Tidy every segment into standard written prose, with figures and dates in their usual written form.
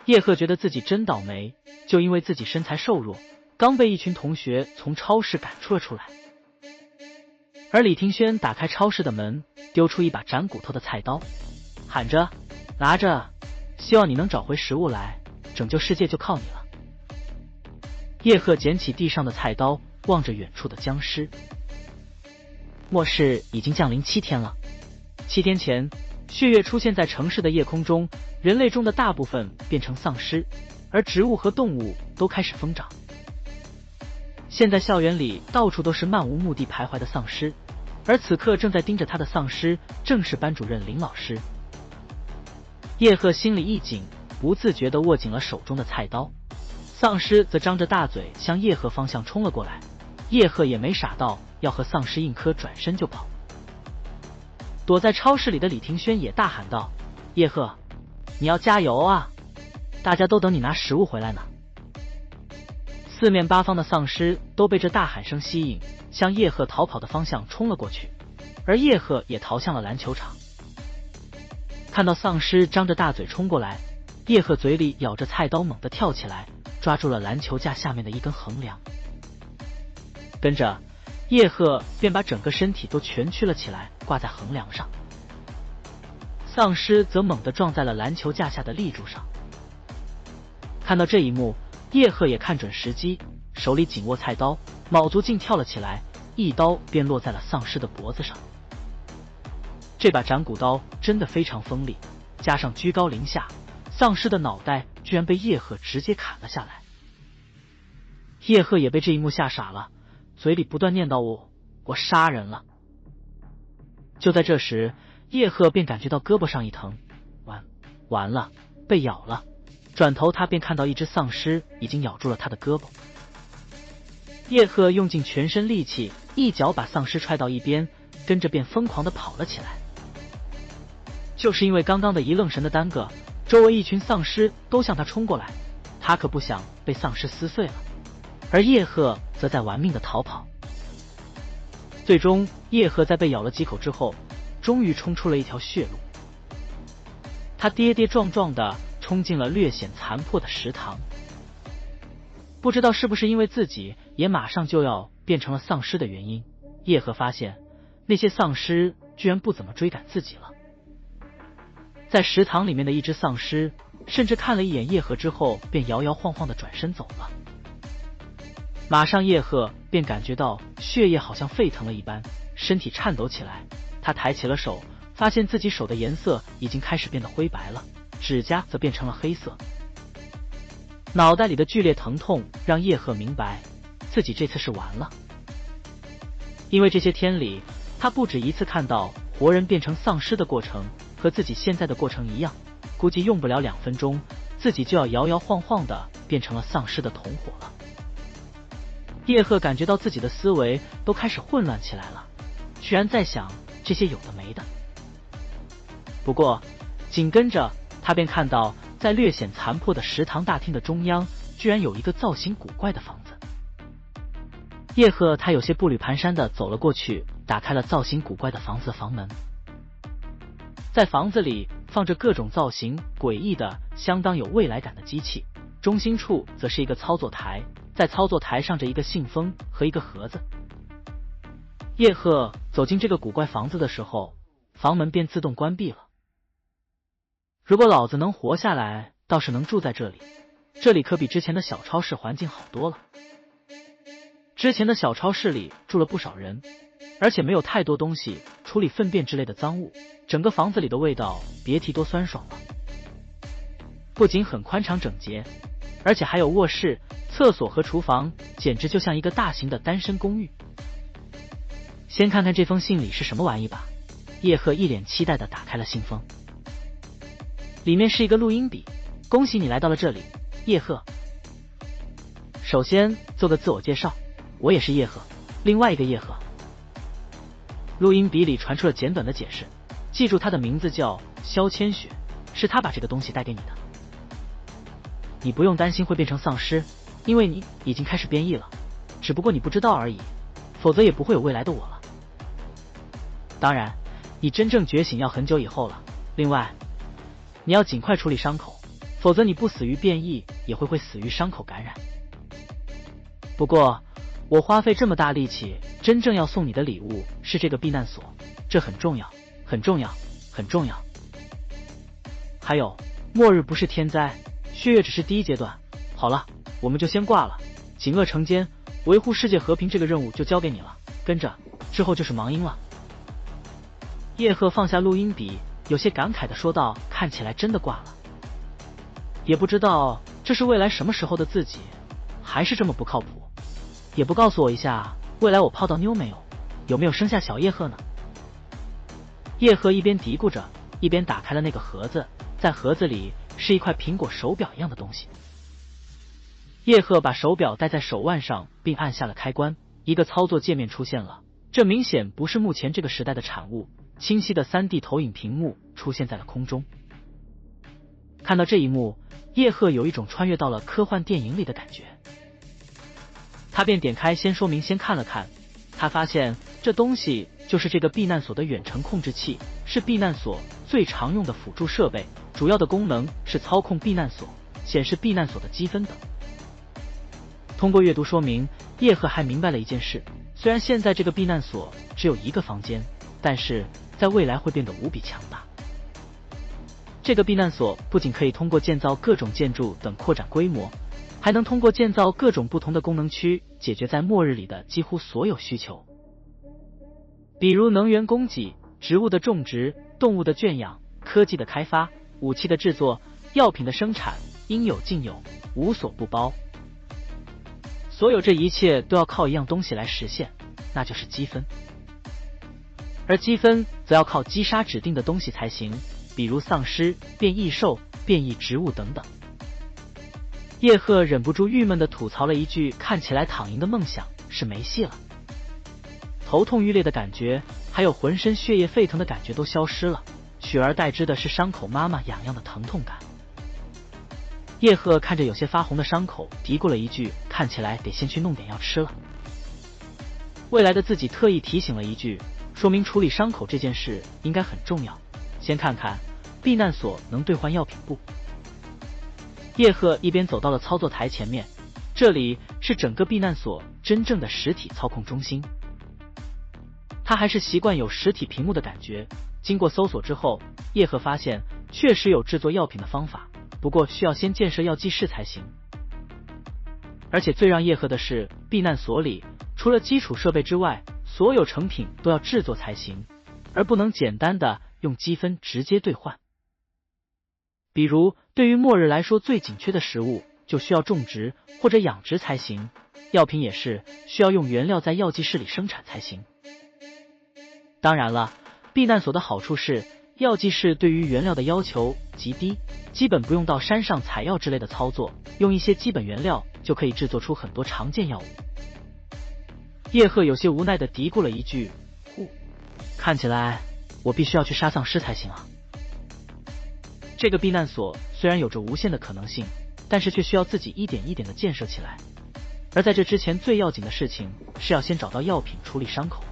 叶赫觉得自己真倒霉，就因为自己身材瘦弱，刚被一群同学从超市赶出了出来。而李庭轩打开超市的门，丢出一把斩骨头的菜刀，喊着：“拿着，希望你能找回食物来，拯救世界就靠你了。”叶赫捡起地上的菜刀，望着远处的僵尸。末世已经降临7天了。7天前，血月出现在城市的夜空中，人类中的大部分变成丧尸，而植物和动物都开始疯长。现在校园里到处都是漫无目的徘徊的丧尸，而此刻正在盯着他的丧尸正是班主任林老师。叶赫心里一紧，不自觉地握紧了手中的菜刀。丧尸则张着大嘴向叶赫方向冲了过来，叶赫也没傻到要和丧尸硬磕，转身就跑。躲在超市里的李庭轩也大喊道：“叶赫，你要加油啊！大家都等你拿食物回来呢。”四面八方的丧尸都被这大喊声吸引，向叶赫逃跑的方向冲了过去，而叶赫也逃向了篮球场。看到丧尸张着大嘴冲过来，叶赫嘴里咬着菜刀，猛地跳起来，抓住了篮球架下面的一根横梁。跟着，叶赫便把整个身体都蜷曲了起来，挂在横梁上。丧尸则猛地撞在了篮球架下的立柱上。看到这一幕，叶赫也看准时机，手里紧握菜刀，卯足劲跳了起来，一刀便落在了丧尸的脖子上。这把斩骨刀真的非常锋利，加上居高临下，丧尸的脑袋居然被叶赫直接砍了下来。叶赫也被这一幕吓傻了，嘴里不断念叨：“我杀人了。”就在这时，叶赫便感觉到胳膊上一疼，完了，被咬了。转头他便看到一只丧尸已经咬住了他的胳膊。叶赫用尽全身力气，一脚把丧尸踹到一边，跟着便疯狂地跑了起来。就是因为刚刚的一愣神的耽搁，周围一群丧尸都向他冲过来，他可不想被丧尸撕碎了，而叶赫则在玩命地逃跑。最终，叶赫在被咬了几口之后，终于冲出了一条血路。他跌跌撞撞地冲进了略显残破的食堂。不知道是不是因为自己也马上就要变成了丧尸的原因，叶赫发现那些丧尸居然不怎么追赶自己了。在食堂里面的一只丧尸甚至看了一眼叶赫之后，便摇摇晃晃地转身走了。马上叶赫便感觉到血液好像沸腾了一般，身体颤抖起来。他抬起了手，发现自己手的颜色已经开始变得灰白了，指甲则变成了黑色。脑袋里的剧烈疼痛让叶赫明白自己这次是完了。因为这些天里，他不止一次看到活人变成丧尸的过程，和自己现在的过程一样，估计用不了2分钟，自己就要摇摇晃晃的变成了丧尸的同伙了。叶赫感觉到自己的思维都开始混乱起来了，居然在想这些有的没的。不过紧跟着他便看到在略显残破的食堂大厅的中央，居然有一个造型古怪的房子。叶赫他有些步履蹒跚地走了过去，打开了造型古怪的房子的房门。在房子里放着各种造型诡异的、相当有未来感的机器，中心处则是一个操作台，在操作台上着一个信封和一个盒子。叶赫走进这个古怪房子的时候，房门便自动关闭了。如果老子能活下来，倒是能住在这里，这里可比之前的小超市环境好多了。之前的小超市里住了不少人，而且没有太多东西处理粪便之类的脏物，整个房子里的味道别提多酸爽了。不仅很宽敞整洁，而且还有卧室、厕所和厨房，简直就像一个大型的单身公寓。先看看这封信里是什么玩意吧。叶赫一脸期待地打开了信封，里面是一个录音笔。恭喜你来到了这里，叶赫。首先做个自我介绍，我也是叶赫，另外一个叶赫。录音笔里传出了简短的解释，记住他的名字叫萧千雪，是他把这个东西带给你的。你不用担心会变成丧尸，因为你已经开始变异了，只不过你不知道而已，否则也不会有未来的我了。当然，你真正觉醒要很久以后了。另外，你要尽快处理伤口，否则你不死于变异，也会死于伤口感染。不过，我花费这么大力气，真正要送你的礼物是这个避难所，这很重要，很重要，很重要。还有，末日不是天灾，血月只是第一阶段。好了，我们就先挂了。警恶惩奸，维护世界和平这个任务就交给你了，跟着之后就是忙音了。叶赫放下录音笔，有些感慨地说道：“看起来真的挂了。也不知道这是未来什么时候的自己，还是这么不靠谱。也不告诉我一下，未来我泡到妞没有？有没有生下小叶赫呢？”叶赫一边嘀咕着，一边打开了那个盒子，在盒子里是一块苹果手表一样的东西。叶赫把手表戴在手腕上，并按下了开关，一个操作界面出现了。这明显不是目前这个时代的产物，清晰的 3D 投影屏幕出现在了空中。看到这一幕，叶赫有一种穿越到了科幻电影里的感觉。他便点开先说明先看了看，他发现这东西就是这个避难所的远程控制器，是避难所最常用的辅助设备，主要的功能是操控避难所、显示避难所的积分等。通过阅读说明，叶赫还明白了一件事，虽然现在这个避难所只有一个房间，但是在未来会变得无比强大。这个避难所不仅可以通过建造各种建筑等扩展规模，还能通过建造各种不同的功能区，解决在末日里的几乎所有需求，比如能源供给、植物的种植、动物的圈养、科技的开发、武器的制作、药品的生产，应有尽有，无所不包。所有这一切都要靠一样东西来实现，那就是积分。而积分则要靠击杀指定的东西才行，比如丧尸、变异兽、变异植物等等。叶赫忍不住郁闷地吐槽了一句，看起来躺赢的梦想是没戏了。头痛欲裂的感觉，还有浑身血液沸腾的感觉都消失了，取而代之的是伤口妈妈痒痒的疼痛感。叶赫看着有些发红的伤口，嘀咕了一句，看起来得先去弄点药吃了。未来的自己特意提醒了一句，说明处理伤口这件事应该很重要，先看看避难所能兑换药品不。叶赫一边走到了操作台前面，这里是整个避难所真正的实体操控中心。他还是习惯有实体屏幕的感觉，经过搜索之后，叶赫发现确实有制作药品的方法，不过需要先建设药剂室才行。而且最让叶赫的是，避难所里除了基础设备之外，所有成品都要制作才行，而不能简单的用积分直接兑换。比如对于末日来说，最紧缺的食物就需要种植或者养殖才行，药品也是需要用原料在药剂室里生产才行。当然了，避难所的好处是药剂室对于原料的要求极低，基本不用到山上采药之类的操作，用一些基本原料就可以制作出很多常见药物。叶赫有些无奈地嘀咕了一句，看起来我必须要去杀丧尸才行啊。这个避难所虽然有着无限的可能性，但是却需要自己一点一点地建设起来，而在这之前最要紧的事情是要先找到药品处理伤口。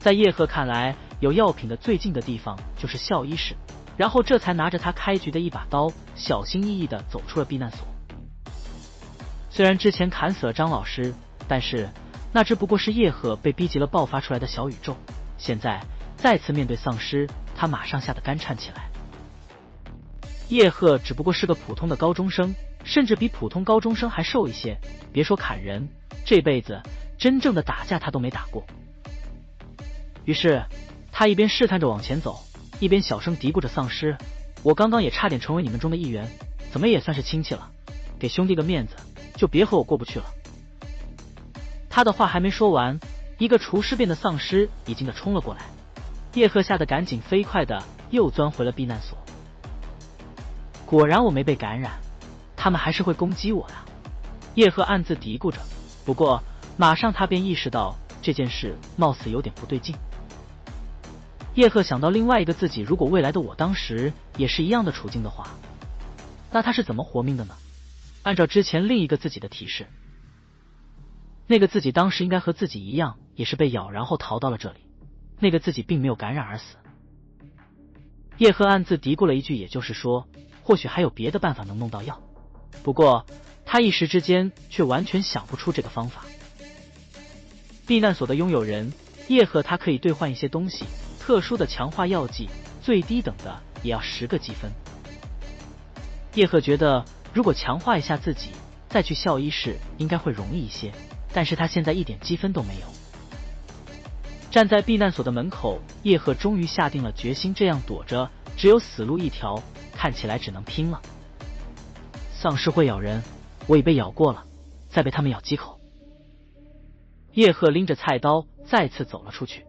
在叶赫看来，有药品的最近的地方就是校医室，然后这才拿着他开局的一把刀，小心翼翼地走出了避难所。虽然之前砍死了张老师，但是那只不过是叶赫被逼急了爆发出来的小宇宙，现在再次面对丧尸，他马上吓得肝颤起来。叶赫只不过是个普通的高中生，甚至比普通高中生还瘦一些，别说砍人，这辈子真正的打架他都没打过。于是他一边试探着往前走，一边小声嘀咕着，丧尸，我刚刚也差点成为你们中的一员，怎么也算是亲戚了，给兄弟个面子，就别和我过不去了。他的话还没说完，一个厨师变的丧尸已经冲了过来，叶赫吓得赶紧飞快的又钻回了避难所。果然我没被感染，他们还是会攻击我的。叶赫暗自嘀咕着，不过马上他便意识到这件事貌似有点不对劲。叶赫想到另外一个自己，如果未来的我当时也是一样的处境的话，那他是怎么活命的呢？按照之前另一个自己的提示，那个自己当时应该和自己一样，也是被咬然后逃到了这里，那个自己并没有感染而死。叶赫暗自嘀咕了一句，也就是说，或许还有别的办法能弄到药，不过他一时之间却完全想不出这个方法。避难所的拥有人叶赫，他可以兑换一些东西，特殊的强化药剂，最低等的也要10个积分。叶赫觉得如果强化一下自己，再去校医室应该会容易一些，但是他现在一点积分都没有。站在避难所的门口，叶赫终于下定了决心，这样躲着只有死路一条，看起来只能拼了。丧尸会咬人，我已被咬过了，再被他们咬几口。叶赫拎着菜刀再次走了出去，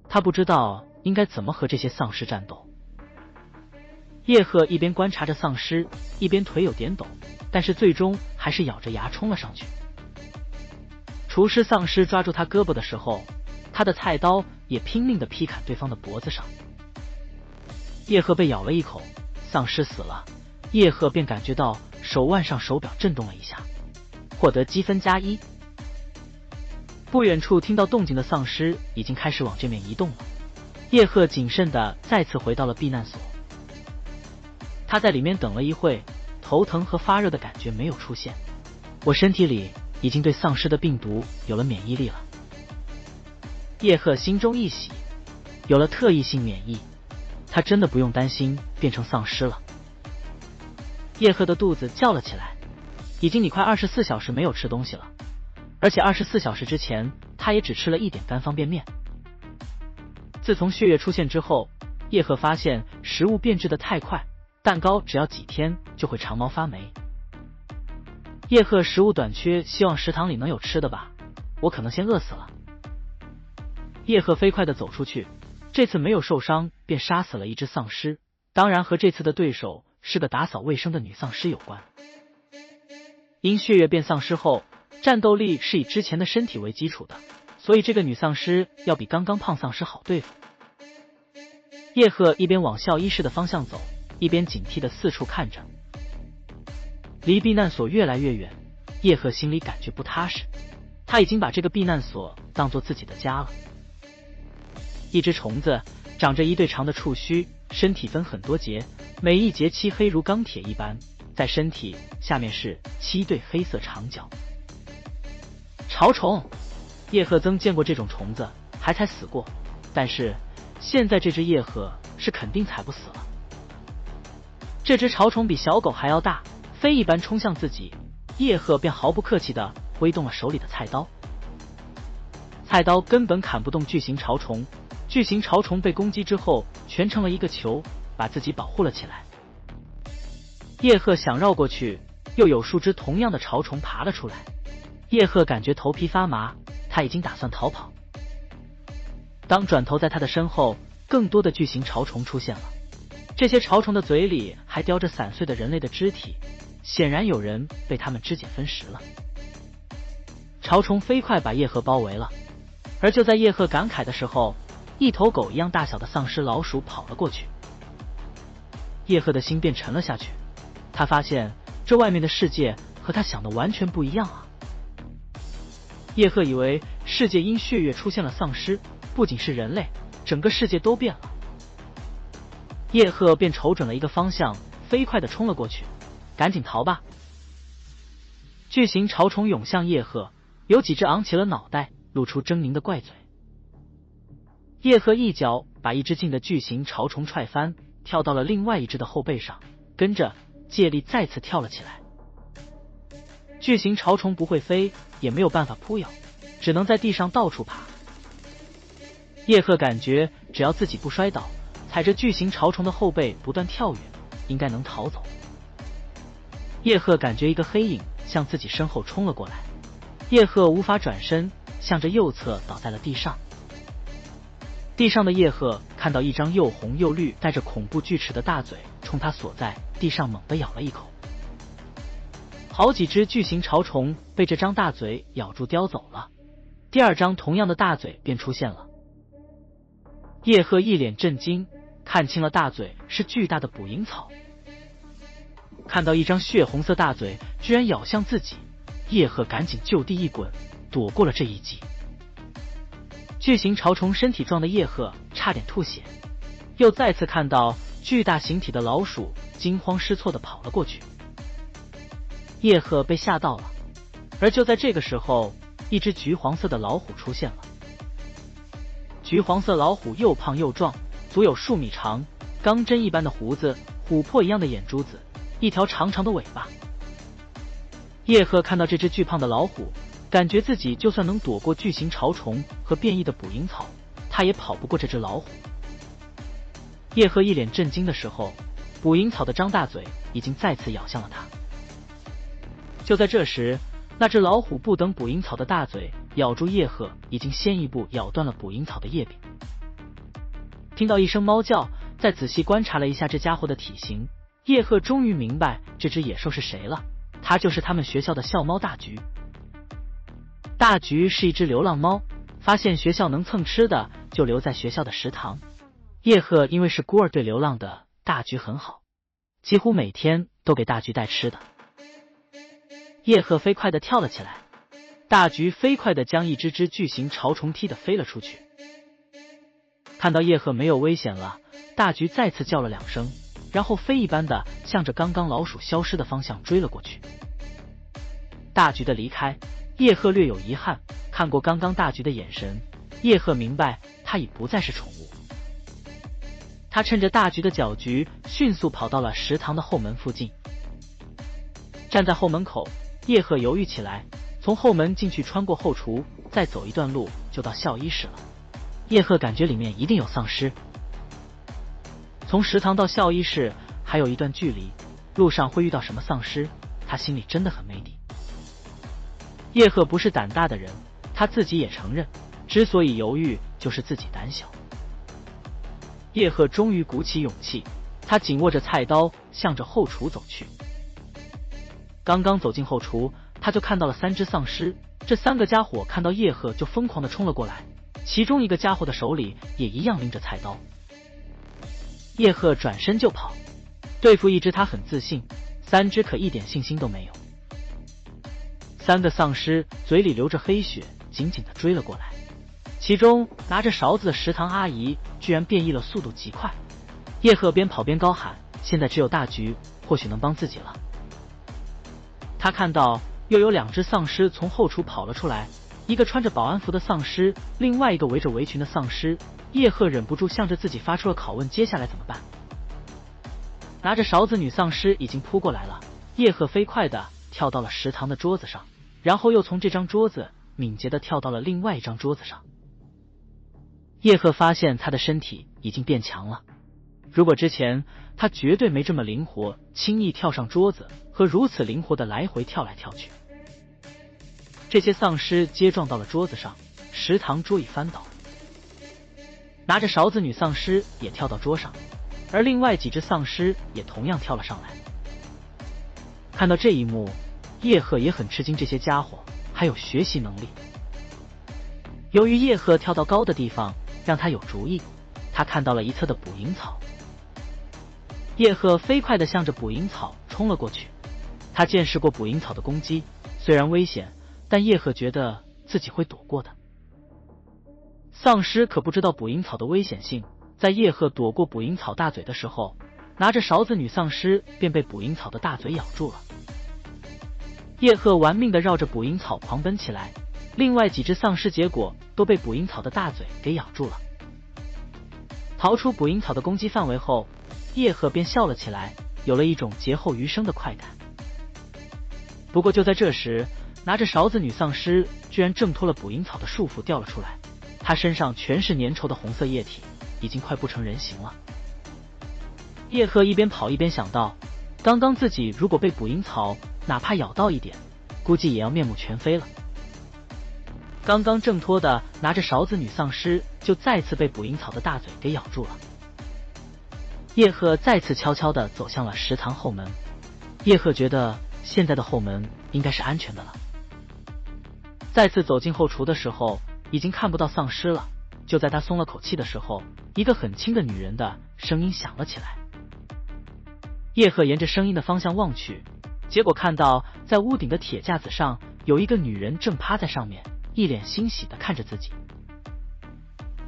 他不知道应该怎么和这些丧尸战斗。叶赫一边观察着丧尸，一边腿有点抖，但是最终还是咬着牙冲了上去。厨师丧尸抓住他胳膊的时候，他的菜刀也拼命地劈砍对方的脖子上。叶赫被咬了一口，丧尸死了，叶赫便感觉到手腕上手表震动了一下，获得积分+1。不远处听到动静的丧尸已经开始往这面移动了，叶赫谨慎地再次回到了避难所。他在里面等了一会，头疼和发热的感觉没有出现，我身体里已经对丧尸的病毒有了免疫力了。叶赫心中一喜，有了特异性免疫，他真的不用担心变成丧尸了。叶赫的肚子叫了起来，已经你快24小时没有吃东西了，而且24小时之前他也只吃了1点干方便面。自从血月出现之后，叶赫发现食物变质的太快，蛋糕只要几天就会长毛发霉。叶赫食物短缺，希望食堂里能有吃的吧，我可能先饿死了。叶赫飞快地走出去，这次没有受伤便杀死了一只丧尸，当然和这次的对手是个打扫卫生的女丧尸有关。因血月变丧尸后，战斗力是以之前的身体为基础的，所以这个女丧尸要比刚刚胖丧尸好对付。叶赫一边往校医室的方向走，一边警惕地四处看着。离避难所越来越远，叶赫心里感觉不踏实，他已经把这个避难所当作自己的家了。一只虫子长着一对长的触须，身体分很多节，每一节漆黑如钢铁一般，在身体下面是7对黑色长角。潮虫，叶赫曾见过这种虫子，还踩死过，但是现在这只叶赫是肯定踩不死了。这只潮虫比小狗还要大，飞一般冲向自己，叶赫便毫不客气地挥动了手里的菜刀。菜刀根本砍不动巨型潮虫，巨型潮虫被攻击之后蜷成了一个球，把自己保护了起来。叶赫想绕过去，又有数只同样的潮虫爬了出来。叶赫感觉头皮发麻，他已经打算逃跑。当转头在他的身后，更多的巨型潮虫出现了，这些潮虫的嘴里还叼着散碎的人类的肢体，显然有人被他们肢解分食了。潮虫飞快把叶赫包围了，而就在叶赫感慨的时候，一头狗一样大小的丧尸老鼠跑了过去。叶赫的心便沉了下去，他发现这外面的世界和他想的完全不一样啊。叶赫以为世界因血月出现了丧尸，不仅是人类，整个世界都变了。叶赫便瞅准了一个方向，飞快地冲了过去，赶紧逃吧！巨型潮虫涌向叶赫，有几只昂起了脑袋，露出狰狞的怪嘴。叶赫一脚把一只近的巨型潮虫踹翻，跳到了另外一只的后背上，跟着借力再次跳了起来。巨型潮虫不会飞，也没有办法扑咬，只能在地上到处爬。叶赫感觉只要自己不摔倒，踩着巨型潮虫的后背不断跳跃，应该能逃走。叶赫感觉一个黑影向自己身后冲了过来，叶赫无法转身，向着右侧倒在了地上。地上的叶赫看到一张又红又绿带着恐怖锯齿的大嘴冲他所在地上猛地咬了一口。好几只巨型潮虫被这张大嘴咬住叼走了，第二张同样的大嘴便出现了。叶赫一脸震惊，看清了大嘴是巨大的捕蝇草。看到一张血红色大嘴居然咬向自己，叶赫赶紧就地一滚，躲过了这一击。巨型潮虫身体撞的叶赫差点吐血，又再次看到巨大形体的老鼠惊慌失措地跑了过去。叶赫被吓到了，而就在这个时候，一只橘黄色的老虎出现了。橘黄色老虎又胖又壮，足有数米长，钢针一般的胡子，琥珀一样的眼珠子，一条长长的尾巴。叶赫看到这只巨胖的老虎，感觉自己就算能躲过巨型潮虫和变异的捕蝇草，他也跑不过这只老虎。叶赫一脸震惊的时候，捕蝇草的张大嘴已经再次咬向了他。就在这时，那只老虎不等捕蝇草的大嘴咬住叶赫，已经先一步咬断了捕蝇草的叶柄。听到一声猫叫，再仔细观察了一下这家伙的体型，叶赫终于明白这只野兽是谁了，它就是他们学校的校猫大橘。大橘是一只流浪猫，发现学校能蹭吃的就留在学校的食堂。叶赫因为是孤儿对流浪的大橘很好，几乎每天都给大橘带吃的。叶赫飞快地跳了起来，大橘飞快地将一只巨型潮虫踢得飞了出去。看到叶赫没有危险了，大橘再次叫了2声，然后飞一般的向着刚刚老鼠消失的方向追了过去。大橘的离开，叶赫略有遗憾，看过刚刚大橘的眼神，叶赫明白他已不再是宠物。他趁着大橘的搅局，迅速跑到了食堂的后门附近。站在后门口，叶赫犹豫起来，从后门进去，穿过后厨，再走一段路就到校医室了。叶赫感觉里面一定有丧尸。从食堂到校医室还有一段距离，路上会遇到什么丧尸，他心里真的很没底。叶赫不是胆大的人，他自己也承认，之所以犹豫，就是自己胆小。叶赫终于鼓起勇气，他紧握着菜刀，向着后厨走去。刚刚走进后厨，他就看到了3只丧尸。这3个家伙看到叶赫就疯狂地冲了过来，其中一个家伙的手里也一样拎着菜刀。叶赫转身就跑，对付一只他很自信，3只可一点信心都没有。3个丧尸嘴里流着黑血，紧紧地追了过来。其中拿着勺子的食堂阿姨居然变异了，速度极快。叶赫边跑边高喊：现在只有大橘，或许能帮自己了。他看到又有2只丧尸从后厨跑了出来，一个穿着保安服的丧尸，另外一个围着围裙的丧尸。叶赫忍不住向着自己发出了拷问，接下来怎么办？拿着勺子女丧尸已经扑过来了，叶赫飞快地跳到了食堂的桌子上，然后又从这张桌子敏捷地跳到了另外一张桌子上。叶赫发现他的身体已经变强了，如果之前他绝对没这么灵活，轻易跳上桌子和如此灵活的来回跳来跳去。这些丧尸接撞到了桌子上，食堂桌椅翻倒，拿着勺子女丧尸也跳到桌上，而另外几只丧尸也同样跳了上来。看到这一幕，叶赫也很吃惊，这些家伙还有学习能力。由于叶赫跳到高的地方，让他有主意，他看到了一侧的捕蝇草。叶赫飞快地向着捕蝇草冲了过去。他见识过捕蝇草的攻击，虽然危险，但叶赫觉得自己会躲过的。丧尸可不知道捕蝇草的危险性，在叶赫躲过捕蝇草大嘴的时候，拿着勺子女丧尸便被捕蝇草的大嘴咬住了。叶赫玩命地绕着捕蝇草狂奔起来，另外几只丧尸结果都被捕蝇草的大嘴给咬住了。逃出捕蝇草的攻击范围后，叶赫便笑了起来，有了一种劫后余生的快感。不过就在这时，拿着勺子女丧尸居然挣脱了捕蝇草的束缚掉了出来，她身上全是粘稠的红色液体，已经快不成人形了。叶赫一边跑一边想到，刚刚自己如果被捕蝇草哪怕咬到一点，估计也要面目全非了。刚刚挣脱的拿着勺子女丧尸就再次被捕蝇草的大嘴给咬住了。叶赫再次悄悄地走向了食堂后门。叶赫觉得现在的后门应该是安全的了。再次走进后厨的时候，已经看不到丧尸了。就在他松了口气的时候，一个很轻的女人的声音响了起来。叶赫沿着声音的方向望去，结果看到在屋顶的铁架子上有一个女人正趴在上面，一脸欣喜地看着自己。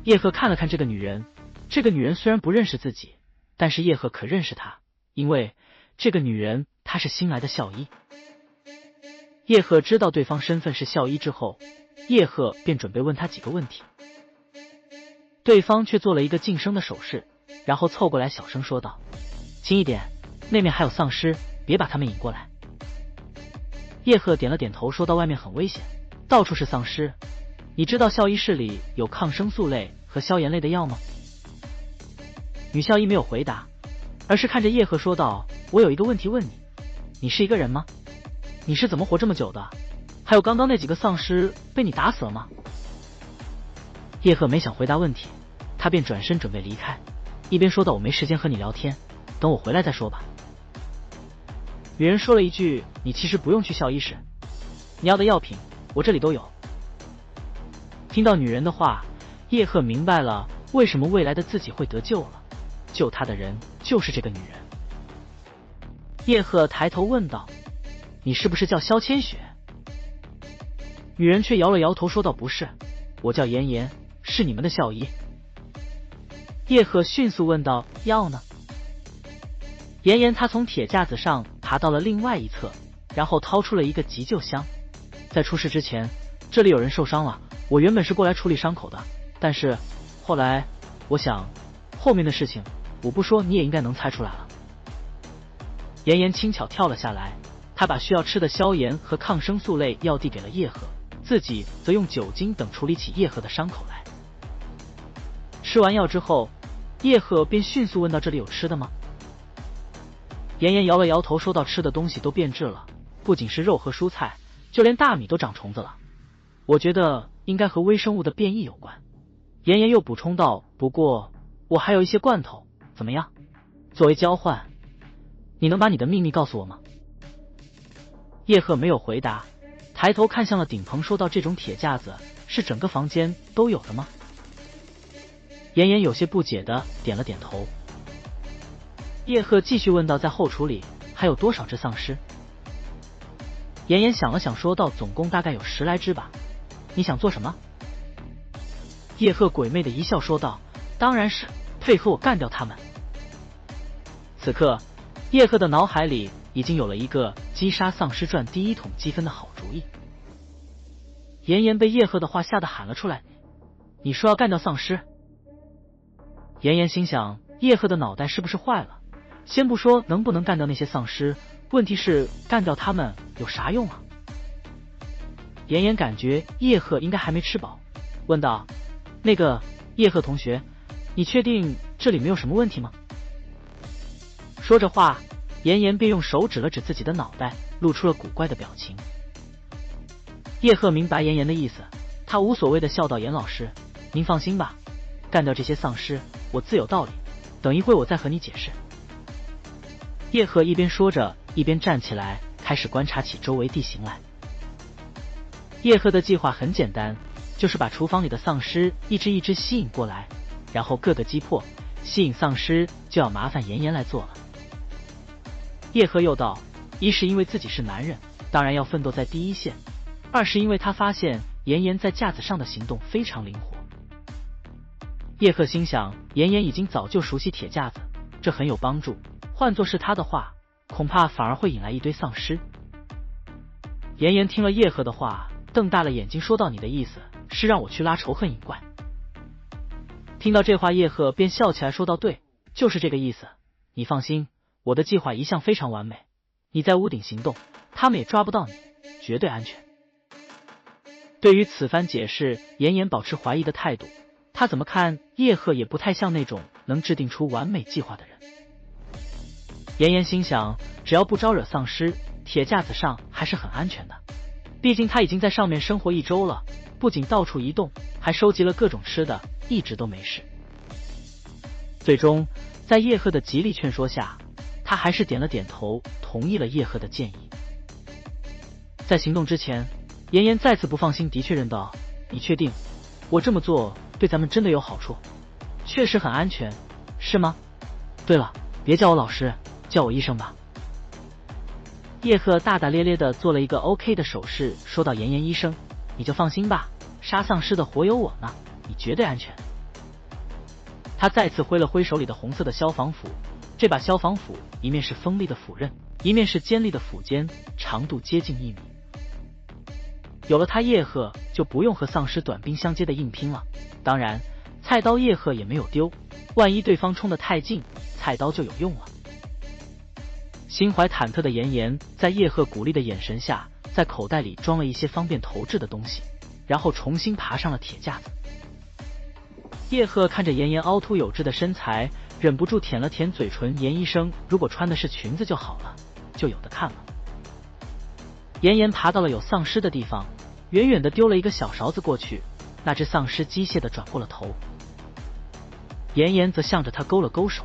叶赫看了看这个女人，这个女人虽然不认识自己，但是叶赫可认识她，因为这个女人她是新来的校医。叶赫知道对方身份是校医之后，叶赫便准备问他几个问题，对方却做了一个噤声的手势，然后凑过来小声说道：“轻一点，那面还有丧尸，别把他们引过来。”叶赫点了点头，说到：“外面很危险，到处是丧尸。你知道校医室里有抗生素类和消炎类的药吗？”女校医没有回答，而是看着叶赫说道：“我有一个问题问你，你是一个人吗？你是怎么活这么久的？还有刚刚那几个丧尸被你打死了吗？”叶赫没想回答问题，他便转身准备离开，一边说道：“我没时间和你聊天，等我回来再说吧。”女人说了一句：“你其实不用去校医室，你要的药品我这里都有。”听到女人的话，叶赫明白了为什么未来的自己会得救了，救他的人就是这个女人。叶赫抬头问道：“你是不是叫萧千雪？”女人却摇了摇头说道：“不是，我叫妍妍，是你们的校医。”叶赫迅速问道：“药呢？”妍妍她从铁架子上爬到了另外一侧，然后掏出了一个急救箱。在出事之前，这里有人受伤了，我原本是过来处理伤口的，但是后来我想后面的事情我不说你也应该能猜出来了。妍妍轻巧跳了下来，她把需要吃的消炎和抗生素类药递给了叶赫，自己则用酒精等处理起叶赫的伤口来。吃完药之后，叶赫便迅速问道：“这里有吃的吗？”妍妍摇了摇头说道：“吃的东西都变质了，不仅是肉和蔬菜，就连大米都长虫子了。我觉得应该和微生物的变异有关。”妍妍又补充道：“不过我还有一些罐头，怎么样？作为交换，你能把你的秘密告诉我吗？”叶赫没有回答，抬头看向了顶棚说道：“这种铁架子是整个房间都有的吗？”妍妍有些不解的点了点头。叶赫继续问道：“在后厨里还有多少只丧尸？”妍妍想了想说道：“总共大概有10来只吧。你想做什么？”叶赫鬼魅的一笑说道：“当然是配合我干掉他们。”此刻叶赫的脑海里已经有了一个击杀丧尸赚第1桶积分的好主意。妍妍被叶赫的话吓得喊了出来：“你说要干掉丧尸？”妍妍心想，叶赫的脑袋是不是坏了？先不说能不能干掉那些丧尸，问题是干掉他们有啥用啊？妍妍感觉叶赫应该还没吃饱，问道：“那个叶赫同学，你确定这里没有什么问题吗？”说着话，妍妍便用手指了指自己的脑袋，露出了古怪的表情。叶赫明白妍妍的意思，他无所谓的笑道：“严老师，您放心吧，干掉这些丧尸我自有道理，等一会我再和你解释。”叶赫一边说着，一边站起来，开始观察起周围地形来。叶赫的计划很简单，就是把厨房里的丧尸一只一只吸引过来，然后各个击破。吸引丧尸就要麻烦妍妍来做了。叶赫又道：“一是因为自己是男人，当然要奋斗在第一线；二是因为他发现妍妍在架子上的行动非常灵活。”叶赫心想，妍妍已经早就熟悉铁架子，这很有帮助。换作是他的话，恐怕反而会引来一堆丧尸。妍妍听了叶赫的话，瞪大了眼睛说道：“你的意思是让我去拉仇恨引怪？”听到这话，叶赫便笑起来说道：“对，就是这个意思。你放心，我的计划一向非常完美。你在屋顶行动，他们也抓不到你，绝对安全。”对于此番解释，妍妍保持怀疑的态度。他怎么看叶赫也不太像那种能制定出完美计划的人。妍妍心想，只要不招惹丧尸，铁架子上还是很安全的。毕竟他已经在上面生活1周了，不仅到处移动，还收集了各种吃的，一直都没事。最终，在叶赫的极力劝说下，他还是点了点头，同意了叶赫的建议。在行动之前，妍妍再次不放心的确认道：“你确定我这么做对咱们真的有好处？确实很安全，是吗？对了，别叫我老师，叫我医生吧。”叶赫大大咧咧地做了一个 OK 的手势，说道：“妍妍医生，你就放心吧，杀丧尸的活有我呢，你绝对安全。”他再次挥了挥手里的红色的消防斧，这把消防斧一面是锋利的斧刃，一面是尖利的斧尖，长度接近1米。有了它，叶赫就不用和丧尸短兵相接的硬拼了。当然，菜刀叶赫也没有丢，万一对方冲得太近，菜刀就有用了。心怀忐忑的妍妍在叶赫鼓励的眼神下，在口袋里装了一些方便投掷的东西，然后重新爬上了铁架子。叶赫看着妍妍凹凸有致的身材，忍不住舔了舔嘴唇。严医生如果穿的是裙子就好了，就有的看了。妍妍爬到了有丧尸的地方，远远的丢了一个小勺子过去，那只丧尸机械的转过了头。妍妍则向着他勾了勾手，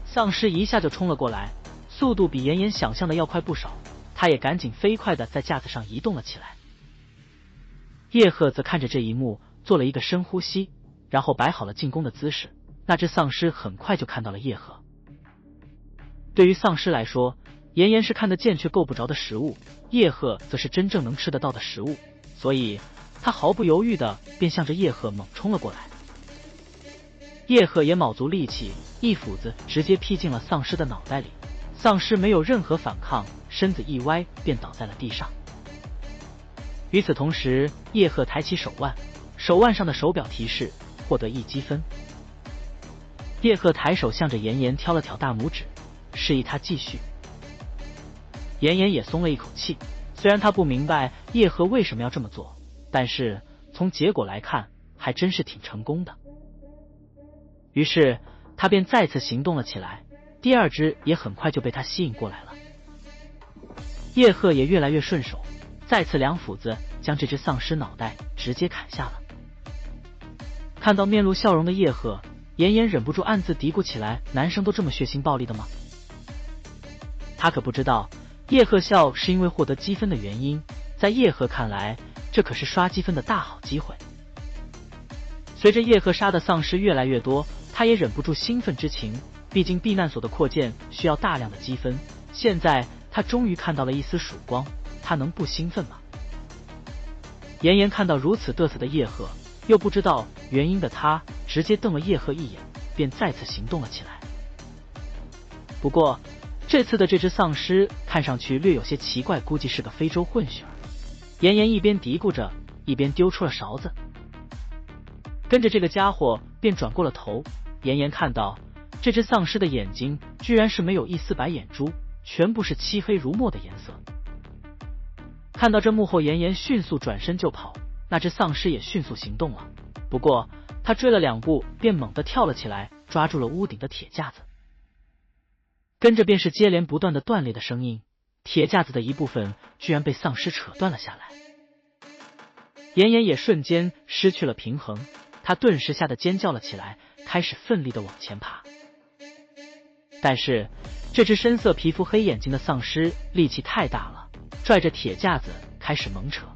丧尸一下就冲了过来，速度比妍妍想象的要快不少，他也赶紧飞快的在架子上移动了起来。叶赫则看着这一幕，做了一个深呼吸，然后摆好了进攻的姿势。那只丧尸很快就看到了叶赫。对于丧尸来说，妍妍是看得见却够不着的食物，叶赫则是真正能吃得到的食物，所以他毫不犹豫的便向着叶赫猛冲了过来。叶赫也卯足力气，一斧子直接劈进了丧尸的脑袋里，丧尸没有任何反抗，身子一歪便倒在了地上。与此同时，叶赫抬起手腕，手腕上的手表提示获得1积分。叶赫抬手向着妍妍挑了挑大拇指，示意他继续。妍妍也松了一口气，虽然他不明白叶赫为什么要这么做，但是从结果来看，还真是挺成功的。于是他便再次行动了起来，第二只也很快就被他吸引过来了。叶赫也越来越顺手，再次2斧子将这只丧尸脑袋直接砍下了。看到面露笑容的叶赫，妍妍忍不住暗自嘀咕起来，男生都这么血腥暴力的吗？他可不知道，叶赫笑是因为获得积分的原因，在叶赫看来，这可是刷积分的大好机会。随着叶赫杀的丧尸越来越多，他也忍不住兴奋之情，毕竟避难所的扩建需要大量的积分，现在他终于看到了一丝曙光，他能不兴奋吗？妍妍看到如此嘚瑟的叶赫，又不知道原因的他直接瞪了叶赫一眼，便再次行动了起来。不过这次的这只丧尸看上去略有些奇怪，估计是个非洲混血儿。妍妍一边嘀咕着，一边丢出了勺子，跟着这个家伙便转过了头。妍妍看到这只丧尸的眼睛居然是没有一丝白眼珠，全部是漆黑如墨的颜色。看到这幕后，妍妍迅速转身就跑，那只丧尸也迅速行动了。不过他追了2步，便猛地跳了起来，抓住了屋顶的铁架子。跟着便是接连不断的断裂的声音，铁架子的一部分居然被丧尸扯断了下来。妍妍也瞬间失去了平衡，她顿时吓得尖叫了起来，开始奋力的往前爬。但是这只深色皮肤黑眼睛的丧尸力气太大了，拽着铁架子开始猛扯，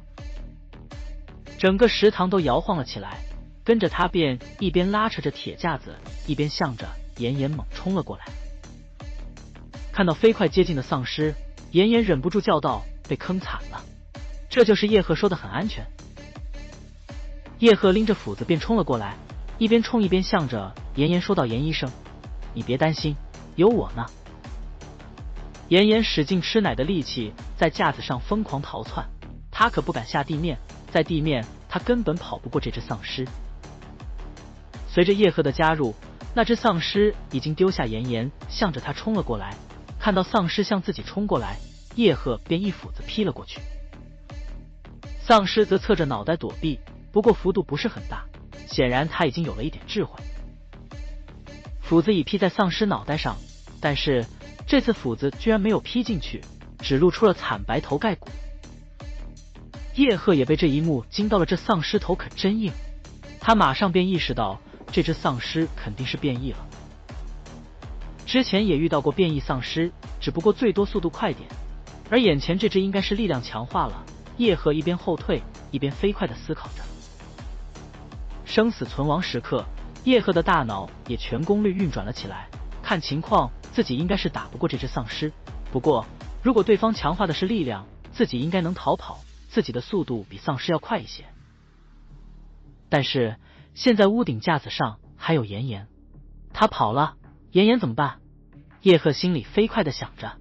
整个食堂都摇晃了起来。跟着他便一边拉扯着铁架子，一边向着妍妍猛冲了过来。看到飞快接近的丧尸，妍妍忍不住叫道：“被坑惨了！”这就是叶赫说的很安全。叶赫拎着斧子便冲了过来，一边冲一边向着妍妍说道：“严医生，你别担心，有我呢。”妍妍使尽吃奶的力气在架子上疯狂逃窜，她可不敢下地面，在地面她根本跑不过这只丧尸。随着叶赫的加入，那只丧尸已经丢下妍妍，向着他冲了过来。看到丧尸向自己冲过来，叶赫便一斧子劈了过去。丧尸则侧着脑袋躲避，不过幅度不是很大，显然他已经有了一点智慧。斧子已劈在丧尸脑袋上，但是这次斧子居然没有劈进去，只露出了惨白头盖骨。叶赫也被这一幕惊到了，这丧尸头可真硬，他马上便意识到这只丧尸肯定是变异了。之前也遇到过变异丧尸，只不过最多速度快点，而眼前这只应该是力量强化了。叶赫一边后退，一边飞快地思考着。生死存亡时刻，叶赫的大脑也全功率运转了起来，看情况自己应该是打不过这只丧尸，不过如果对方强化的是力量，自己应该能逃跑，自己的速度比丧尸要快一些。但是现在屋顶架子上还有妍妍，他跑了，妍妍怎么办？叶赫心里飞快地想着。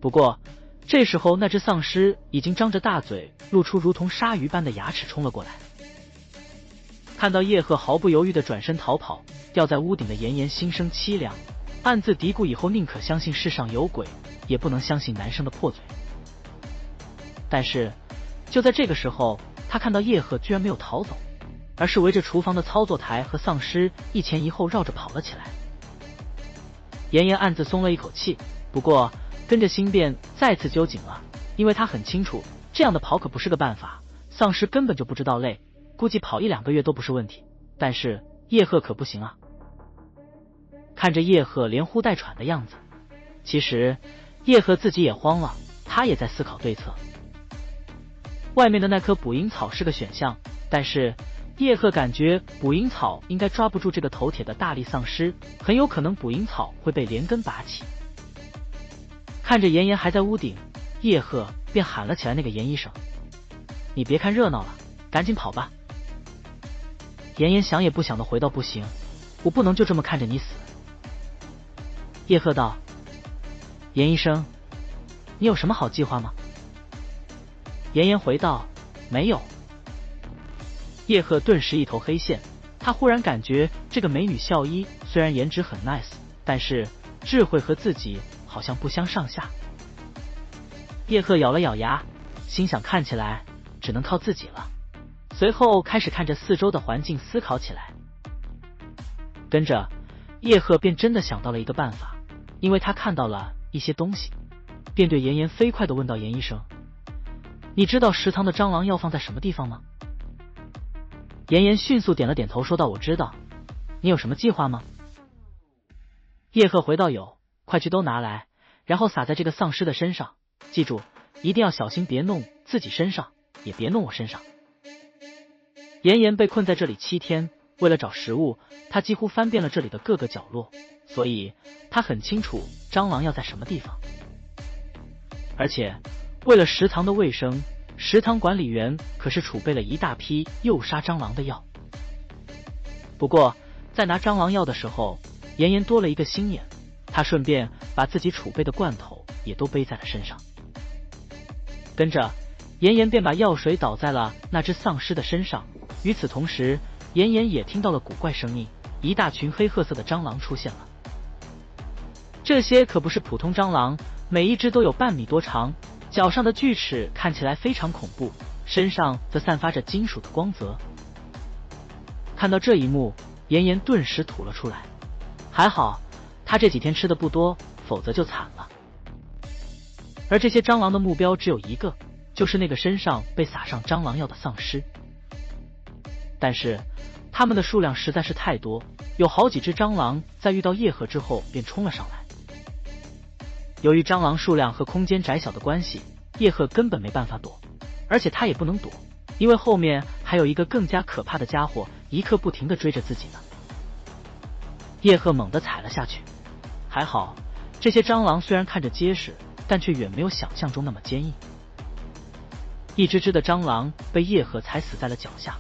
不过这时候那只丧尸已经张着大嘴，露出如同鲨鱼般的牙齿冲了过来。看到叶赫毫不犹豫地转身逃跑，掉在屋顶的妍妍心生凄凉，暗自嘀咕以后宁可相信世上有鬼，也不能相信男生的破嘴。但是就在这个时候，他看到叶赫居然没有逃走，而是围着厨房的操作台和丧尸一前一后绕着跑了起来。妍妍暗自松了一口气，不过跟着心便再次揪紧了，因为他很清楚这样的跑可不是个办法，丧尸根本就不知道累，估计跑1-2个月都不是问题，但是叶赫可不行啊。看着叶赫连呼带喘的样子，其实叶赫自己也慌了，他也在思考对策。外面的那棵捕蝇草是个选项，但是叶赫感觉捕蝇草应该抓不住这个头铁的大力丧尸，很有可能捕蝇草会被连根拔起。看着妍妍还在屋顶，叶赫便喊了起来那个严医生，你别看热闹了，赶紧跑吧。妍妍想也不想的回道，不行，我不能就这么看着你死。叶赫道，严医生，你有什么好计划吗？妍妍回道，没有。叶赫顿时一头黑线，他忽然感觉这个美女校医虽然颜值很 nice， 但是智慧和自己好像不相上下。叶赫咬了咬牙，心想看起来只能靠自己了，随后开始看着四周的环境思考起来。跟着叶赫便真的想到了一个办法，因为他看到了一些东西，便对妍妍飞快地问道，严医生，你知道食堂的蟑螂药放在什么地方吗？妍妍迅速点了点头，说道，我知道。你有什么计划吗？叶赫回道，有，快去都拿来，然后撒在这个丧尸的身上，记住一定要小心，别弄自己身上，也别弄我身上。妍妍被困在这里7天，为了找食物，她几乎翻遍了这里的各个角落，所以她很清楚蟑螂药在什么地方。而且为了食堂的卫生，食堂管理员可是储备了一大批诱杀蟑螂的药。不过在拿蟑螂药的时候，妍妍多了一个心眼，她顺便把自己储备的罐头也都背在了身上。跟着妍妍便把药水倒在了那只丧尸的身上，与此同时，妍妍也听到了古怪声音，一大群黑褐色的蟑螂出现了。这些可不是普通蟑螂，每一只都有半米多长，脚上的锯齿看起来非常恐怖，身上则散发着金属的光泽。看到这一幕，妍妍顿时吐了出来，还好她这几天吃的不多，否则就惨了。而这些蟑螂的目标只有一个，就是那个身上被撒上蟑螂药的丧尸。但是它们的数量实在是太多，有好几只蟑螂在遇到叶赫之后便冲了上来。由于蟑螂数量和空间窄小的关系，叶赫根本没办法躲，而且他也不能躲，因为后面还有一个更加可怕的家伙一刻不停地追着自己呢。叶赫猛地踩了下去，还好这些蟑螂虽然看着结实，但却远没有想象中那么坚硬。一只只的蟑螂被叶赫踩死在了脚下，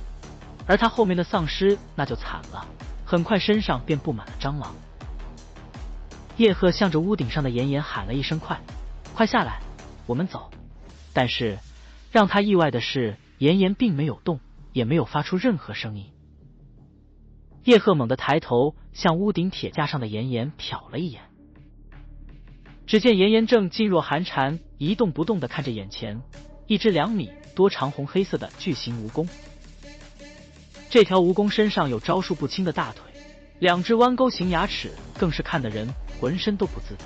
而他后面的丧尸那就惨了，很快身上便布满了蟑螂。叶赫向着屋顶上的妍妍喊了一声，快下来，我们走。但是让他意外的是，妍妍并没有动，也没有发出任何声音。叶赫猛地抬头向屋顶铁架上的妍妍瞟了一眼，只见妍妍正噤若寒蝉，一动不动地看着眼前一只2米多长红黑色的巨型蜈蚣。这条蜈蚣身上有招数不清的大腿，2只弯钩形牙齿更是看得人浑身都不自在。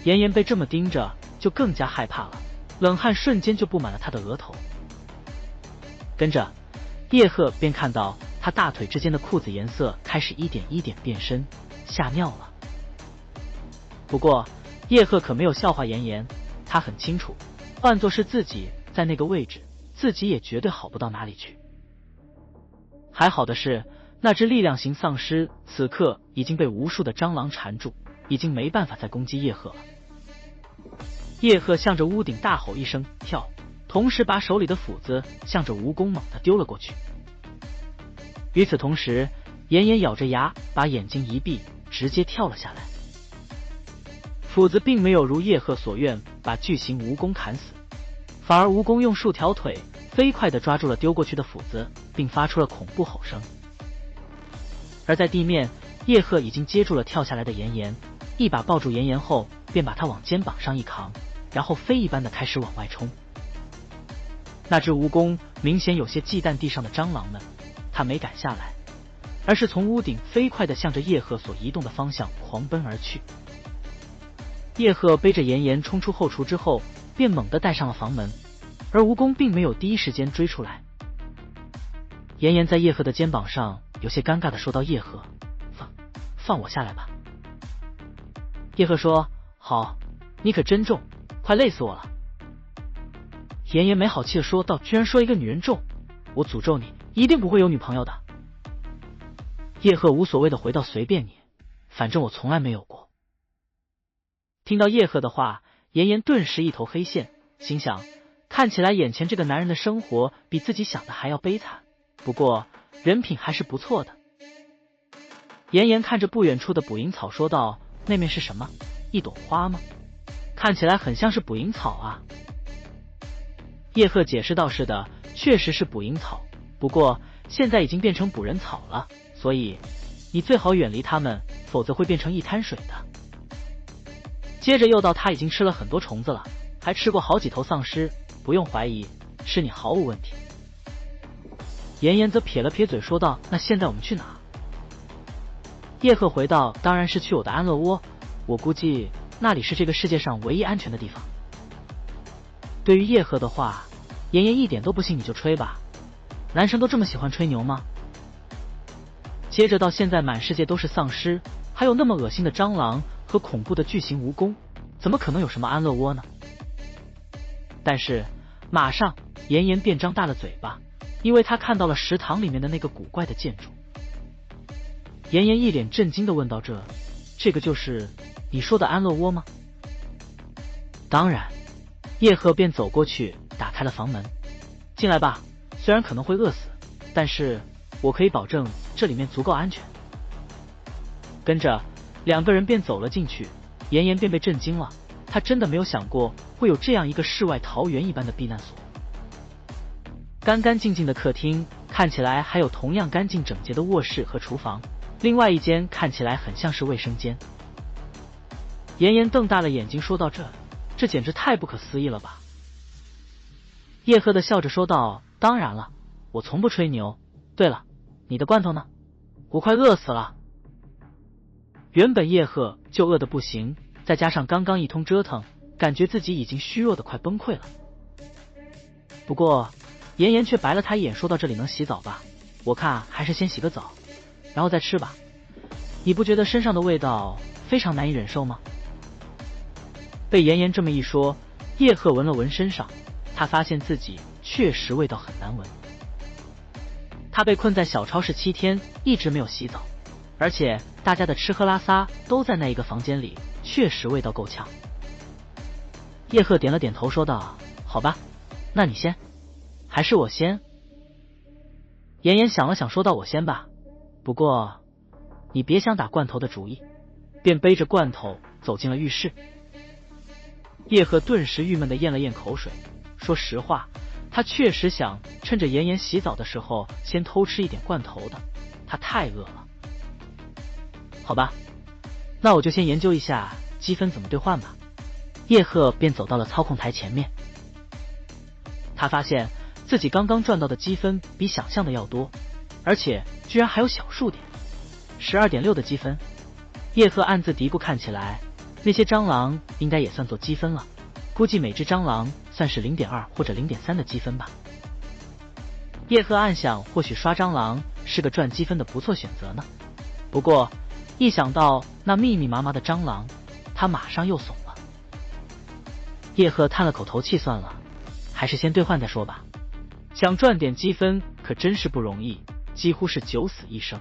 妍妍被这么盯着，就更加害怕了，冷汗瞬间就布满了她的额头。跟着叶赫便看到他大腿之间的裤子颜色开始一点一点变深，吓尿了。不过叶赫可没有笑话妍妍，他很清楚，换作是自己在那个位置，自己也绝对好不到哪里去。还好的是，那只力量型丧尸此刻已经被无数的蟑螂缠住，已经没办法再攻击叶赫了。叶赫向着屋顶大吼一声，跳，同时把手里的斧子向着蜈蚣猛地丢了过去。与此同时，炎炎咬着牙，把眼睛一闭，直接跳了下来。斧子并没有如叶赫所愿把巨型蜈蚣砍死，反而蜈蚣用数条腿飞快地抓住了丢过去的斧子，并发出了恐怖吼声。而在地面，叶赫已经接住了跳下来的炎炎，一把抱住炎炎后，便把他往肩膀上一扛，然后飞一般的开始往外冲。那只蜈蚣明显有些忌惮地上的蟑螂们，它没赶下来，而是从屋顶飞快地向着叶赫所移动的方向狂奔而去。叶赫背着炎炎冲出后厨之后，便猛地带上了房门，而蜈蚣并没有第一时间追出来。炎炎在叶赫的肩膀上有些尴尬地说道：“叶赫，放我下来吧。”叶赫说：“好，你可真重，快累死我了。”炎炎没好气地说道：“居然说一个女人重，我诅咒你一定不会有女朋友的。”叶赫无所谓的回道：“随便你，反正我从来没有过。”听到叶赫的话，炎炎顿时一头黑线，心想看起来眼前这个男人的生活比自己想的还要悲惨，不过人品还是不错的。炎炎看着不远处的捕蝇草说道：“那面是什么？一朵花吗？看起来很像是捕蝇草啊。”叶赫解释道：“是的，确实是捕蝇草，不过现在已经变成捕人草了，所以你最好远离它们，否则会变成一滩水的。”接着又道：“他已经吃了很多虫子了，还吃过好几头丧尸，不用怀疑，吃你毫无问题。”炎炎则撇了撇嘴说道：“那现在我们去哪？”叶赫回道：“当然是去我的安乐窝，我估计那里是这个世界上唯一安全的地方。”对于叶赫的话，炎炎一点都不信，你就吹吧，男生都这么喜欢吹牛吗？接着到现在满世界都是丧尸，还有那么恶心的蟑螂和恐怖的巨型蜈蚣，怎么可能有什么安乐窝呢？但是马上炎炎便张大了嘴巴，因为他看到了食堂里面的那个古怪的建筑。炎炎一脸震惊地问道：“这个就是你说的安乐窝吗？”当然。叶赫便走过去打开了房门：“进来吧，虽然可能会饿死，但是我可以保证这里面足够安全。”跟着两个人便走了进去，炎炎便被震惊了，他真的没有想过会有这样一个世外桃源一般的避难所。干干净净的客厅，看起来还有同样干净整洁的卧室和厨房，另外一间看起来很像是卫生间。炎炎瞪大了眼睛说道：“这简直太不可思议了吧！”叶赫的笑着说道：“当然了，我从不吹牛。对了，你的罐头呢？我快饿死了。”原本叶赫就饿得不行，再加上刚刚一通折腾，感觉自己已经虚弱的快崩溃了。不过炎炎却白了他一眼说到：“这里能洗澡吧？我看还是先洗个澡，然后再吃吧。你不觉得身上的味道非常难以忍受吗？”被炎炎这么一说，叶赫闻了闻身上，他发现自己确实味道很难闻。他被困在小超市7天，一直没有洗澡，而且大家的吃喝拉撒都在那一个房间里，确实味道够呛。叶赫点了点头说道：“好吧，那你先，还是我先？”炎炎想了想说道：“我先吧，不过你别想打罐头的主意。”便背着罐头走进了浴室。叶赫顿时郁闷地咽了咽口水，说实话，他确实想趁着炎炎洗澡的时候先偷吃一点罐头的，他太饿了。好吧，那我就先研究一下积分怎么兑换吧。叶赫便走到了操控台前面，他发现自己刚刚赚到的积分比想象的要多，而且居然还有小数点，12.6的积分。叶赫暗自嘀咕，看起来那些蟑螂应该也算作积分了，估计每只蟑螂算是 0.2 或者 0.3 的积分吧。叶赫暗想，或许刷蟑螂是个赚积分的不错选择呢。不过一想到那密密麻麻的蟑螂，他马上又怂了。叶赫叹了口头气，算了，还是先兑换再说吧。想赚点积分可真是不容易，几乎是九死一生。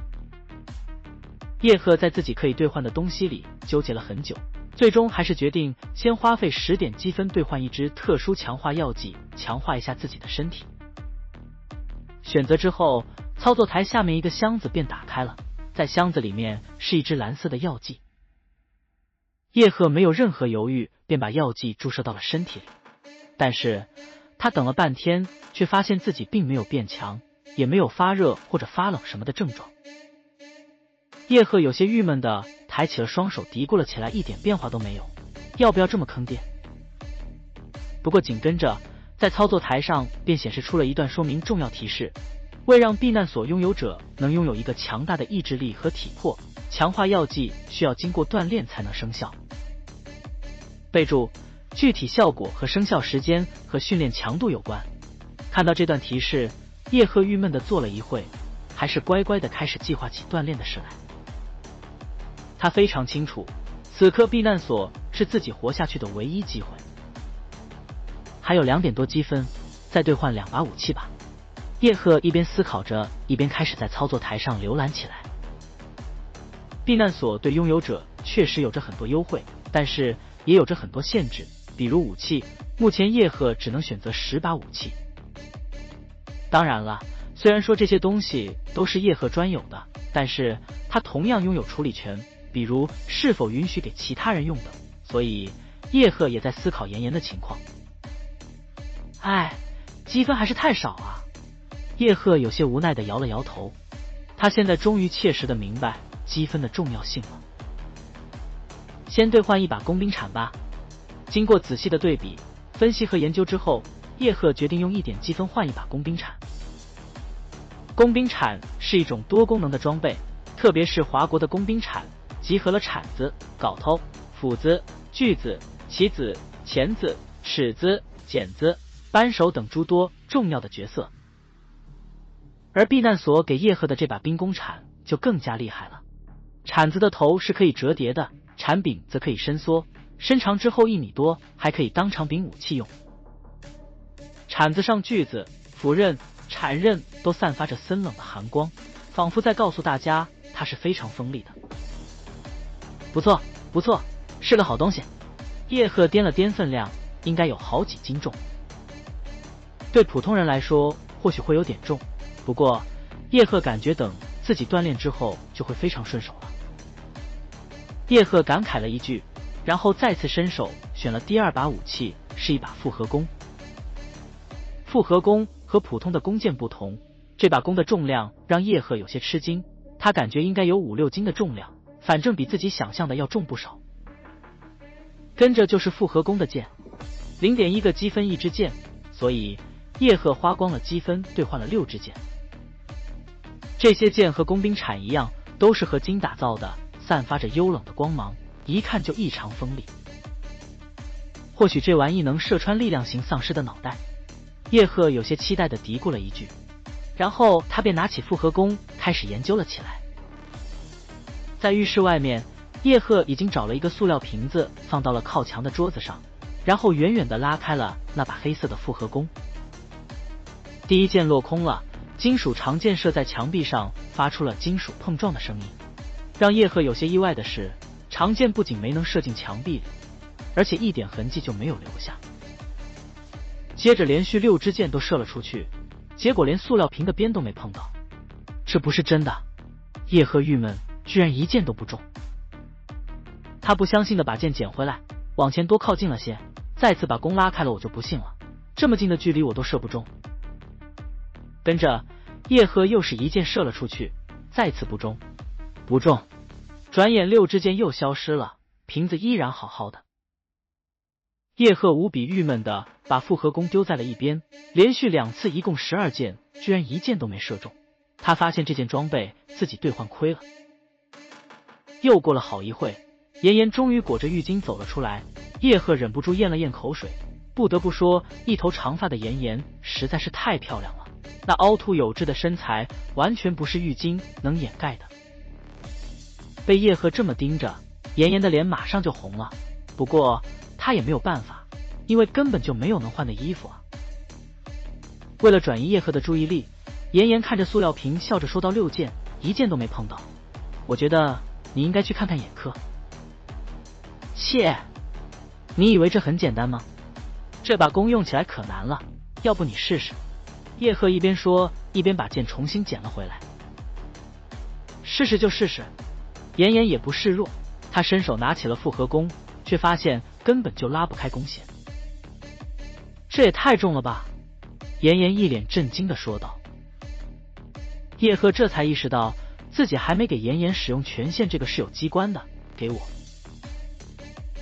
叶赫在自己可以兑换的东西里纠结了很久，最终还是决定先花费10点积分兑换一支特殊强化药剂，强化一下自己的身体。选择之后，操作台下面一个箱子便打开了，在箱子里面是一支蓝色的药剂。叶赫没有任何犹豫，便把药剂注射到了身体里。但是他等了半天，却发现自己并没有变强，也没有发热或者发冷什么的症状。叶赫有些郁闷的抬起了双手，嘀咕了起来，一点变化都没有，要不要这么坑爹？不过紧跟着，在操作台上便显示出了一段说明重要提示：为让避难所拥有者能拥有一个强大的意志力和体魄，强化药剂需要经过锻炼才能生效。备注：具体效果和生效时间和训练强度有关。看到这段提示，叶赫郁闷地坐了一会，还是乖乖地开始计划起锻炼的事来。他非常清楚，此刻避难所是自己活下去的唯一机会。还有2点多积分，再兑换2把武器吧。叶赫一边思考着，一边开始在操作台上浏览起来。避难所对拥有者确实有着很多优惠，但是也有着很多限制，比如武器，目前叶赫只能选择10把武器。当然了，虽然说这些东西都是叶赫专有的，但是他同样拥有处理权，比如是否允许给其他人用的，所以叶赫也在思考妍妍的情况。唉，积分还是太少啊。叶赫有些无奈地摇了摇头，他现在终于切实地明白积分的重要性了。先兑换1把工兵铲吧。经过仔细的对比、分析和研究之后，叶赫决定用1点积分换1把工兵铲。工兵铲是一种多功能的装备，特别是华国的工兵铲集合了铲子、镐头、斧子、锯子、棋子、钳子、尺子、剪子、扳手等诸多重要的角色。而避难所给叶赫的这把兵工铲就更加厉害了，铲子的头是可以折叠的，铲柄则可以伸缩，伸长之后1米多，还可以当长柄武器用。铲子上锯子、斧刃、铲刃都散发着森冷的寒光，仿佛在告诉大家它是非常锋利的。不错，不错，是个好东西。叶赫掂了掂分量，应该有好几斤重。对普通人来说，或许会有点重，不过叶赫感觉等自己锻炼之后就会非常顺手了。叶赫感慨了一句，然后再次伸手选了第2把武器，是一把复合弓。复合弓和普通的弓箭不同，这把弓的重量让叶赫有些吃惊，他感觉应该有5-6斤的重量，反正比自己想象的要重不少。跟着就是复合弓的箭，0.1个积分1支箭，所以叶赫花光了积分兑换了6支箭。这些箭和工兵铲一样，都是合金打造的，散发着幽冷的光芒，一看就异常锋利。或许这玩意能射穿力量型丧尸的脑袋。叶赫有些期待地嘀咕了一句，然后他便拿起复合弓开始研究了起来。在浴室外面，叶赫已经找了一个塑料瓶子放到了靠墙的桌子上，然后远远地拉开了那把黑色的复合弓。第1箭落空了，金属长箭射在墙壁上，发出了金属碰撞的声音。让叶赫有些意外的是，长箭不仅没能射进墙壁里，而且一点痕迹就没有留下。接着连续6支箭都射了出去，结果连塑料瓶的边都没碰到。这不是真的！叶赫郁闷，居然1箭都不中。他不相信的把箭捡回来，往前多靠近了些，再次把弓拉开了，我就不信了，这么近的距离我都射不中。跟着叶赫又是1箭射了出去，再次不中，不中。转眼6支箭又消失了，瓶子依然好好的。叶赫无比郁闷的把复合弓丢在了一边，连续2次一共12箭，居然1箭都没射中。他发现这件装备自己兑换亏了。又过了好一会，妍妍终于裹着浴巾走了出来，叶赫忍不住咽了咽口水。不得不说，一头长发的妍妍实在是太漂亮了，那凹凸有致的身材完全不是浴巾能掩盖的。被叶赫这么盯着，妍妍的脸马上就红了，不过他也没有办法，因为根本就没有能换的衣服啊。为了转移叶赫的注意力，妍妍看着塑料瓶笑着说到：“6箭1箭都没碰到，我觉得你应该去看看眼科。”切，你以为这很简单吗？这把弓用起来可难了，要不你试试。叶赫一边说，一边把箭重新捡了回来。试试就试试。妍妍也不示弱，他伸手拿起了复合弓，却发现根本就拉不开弓弦。这也太重了吧！妍妍一脸震惊地说道。叶赫这才意识到自己还没给妍妍使用权限，这个是有机关的，给我。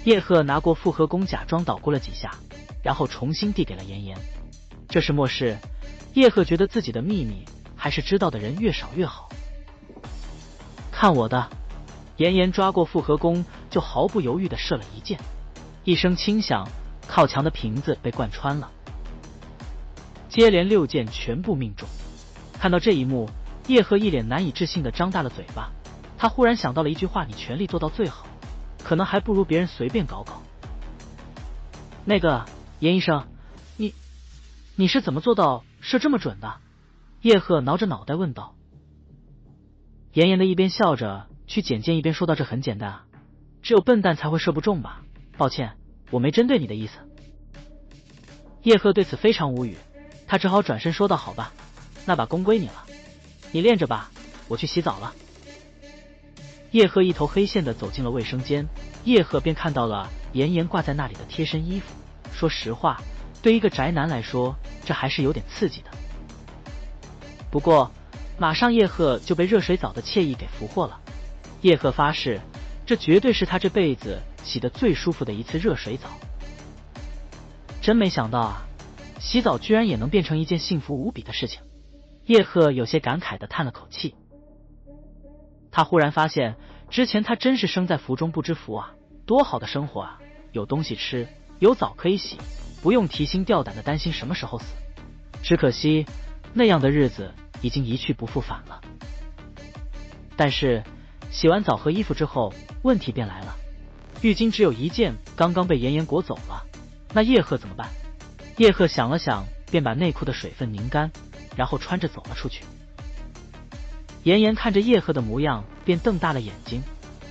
叶赫拿过复合弓，假装捣鼓了几下，然后重新递给了妍妍。这是末世，叶赫觉得自己的秘密还是知道的人越少越好。看我的！妍妍抓过复合弓，就毫不犹豫地射了一箭，一声轻响，靠墙的瓶子被贯穿了，接连6箭全部命中。看到这一幕，叶赫一脸难以置信地张大了嘴巴。他忽然想到了一句话：你全力做到最好，可能还不如别人随便搞搞。那个严医生，你是怎么做到射这么准的？叶赫挠着脑袋问道。妍妍的一边笑着去捡箭，一边说道：这很简单啊，只有笨蛋才会射不中吧？抱歉，我没针对你的意思。叶赫对此非常无语，他只好转身说道：好吧，那把弓归你了，你练着吧，我去洗澡了。叶赫一头黑线的走进了卫生间，叶赫便看到了妍妍挂在那里的贴身衣服。说实话，对一个宅男来说，这还是有点刺激的。不过马上叶赫就被热水澡的惬意给俘获了。叶赫发誓，这绝对是他这辈子洗得最舒服的一次热水澡。真没想到啊，洗澡居然也能变成一件幸福无比的事情。叶赫有些感慨地叹了口气。他忽然发现，之前他真是生在福中不知福啊，多好的生活啊，有东西吃，有澡可以洗，不用提心吊胆地担心什么时候死。只可惜那样的日子已经一去不复返了。但是洗完澡和衣服之后，问题便来了，浴巾只有一件，刚刚被妍妍裹走了，那叶赫怎么办？叶赫想了想，便把内裤的水分拧干，然后穿着走了出去。妍妍看着叶赫的模样，便瞪大了眼睛，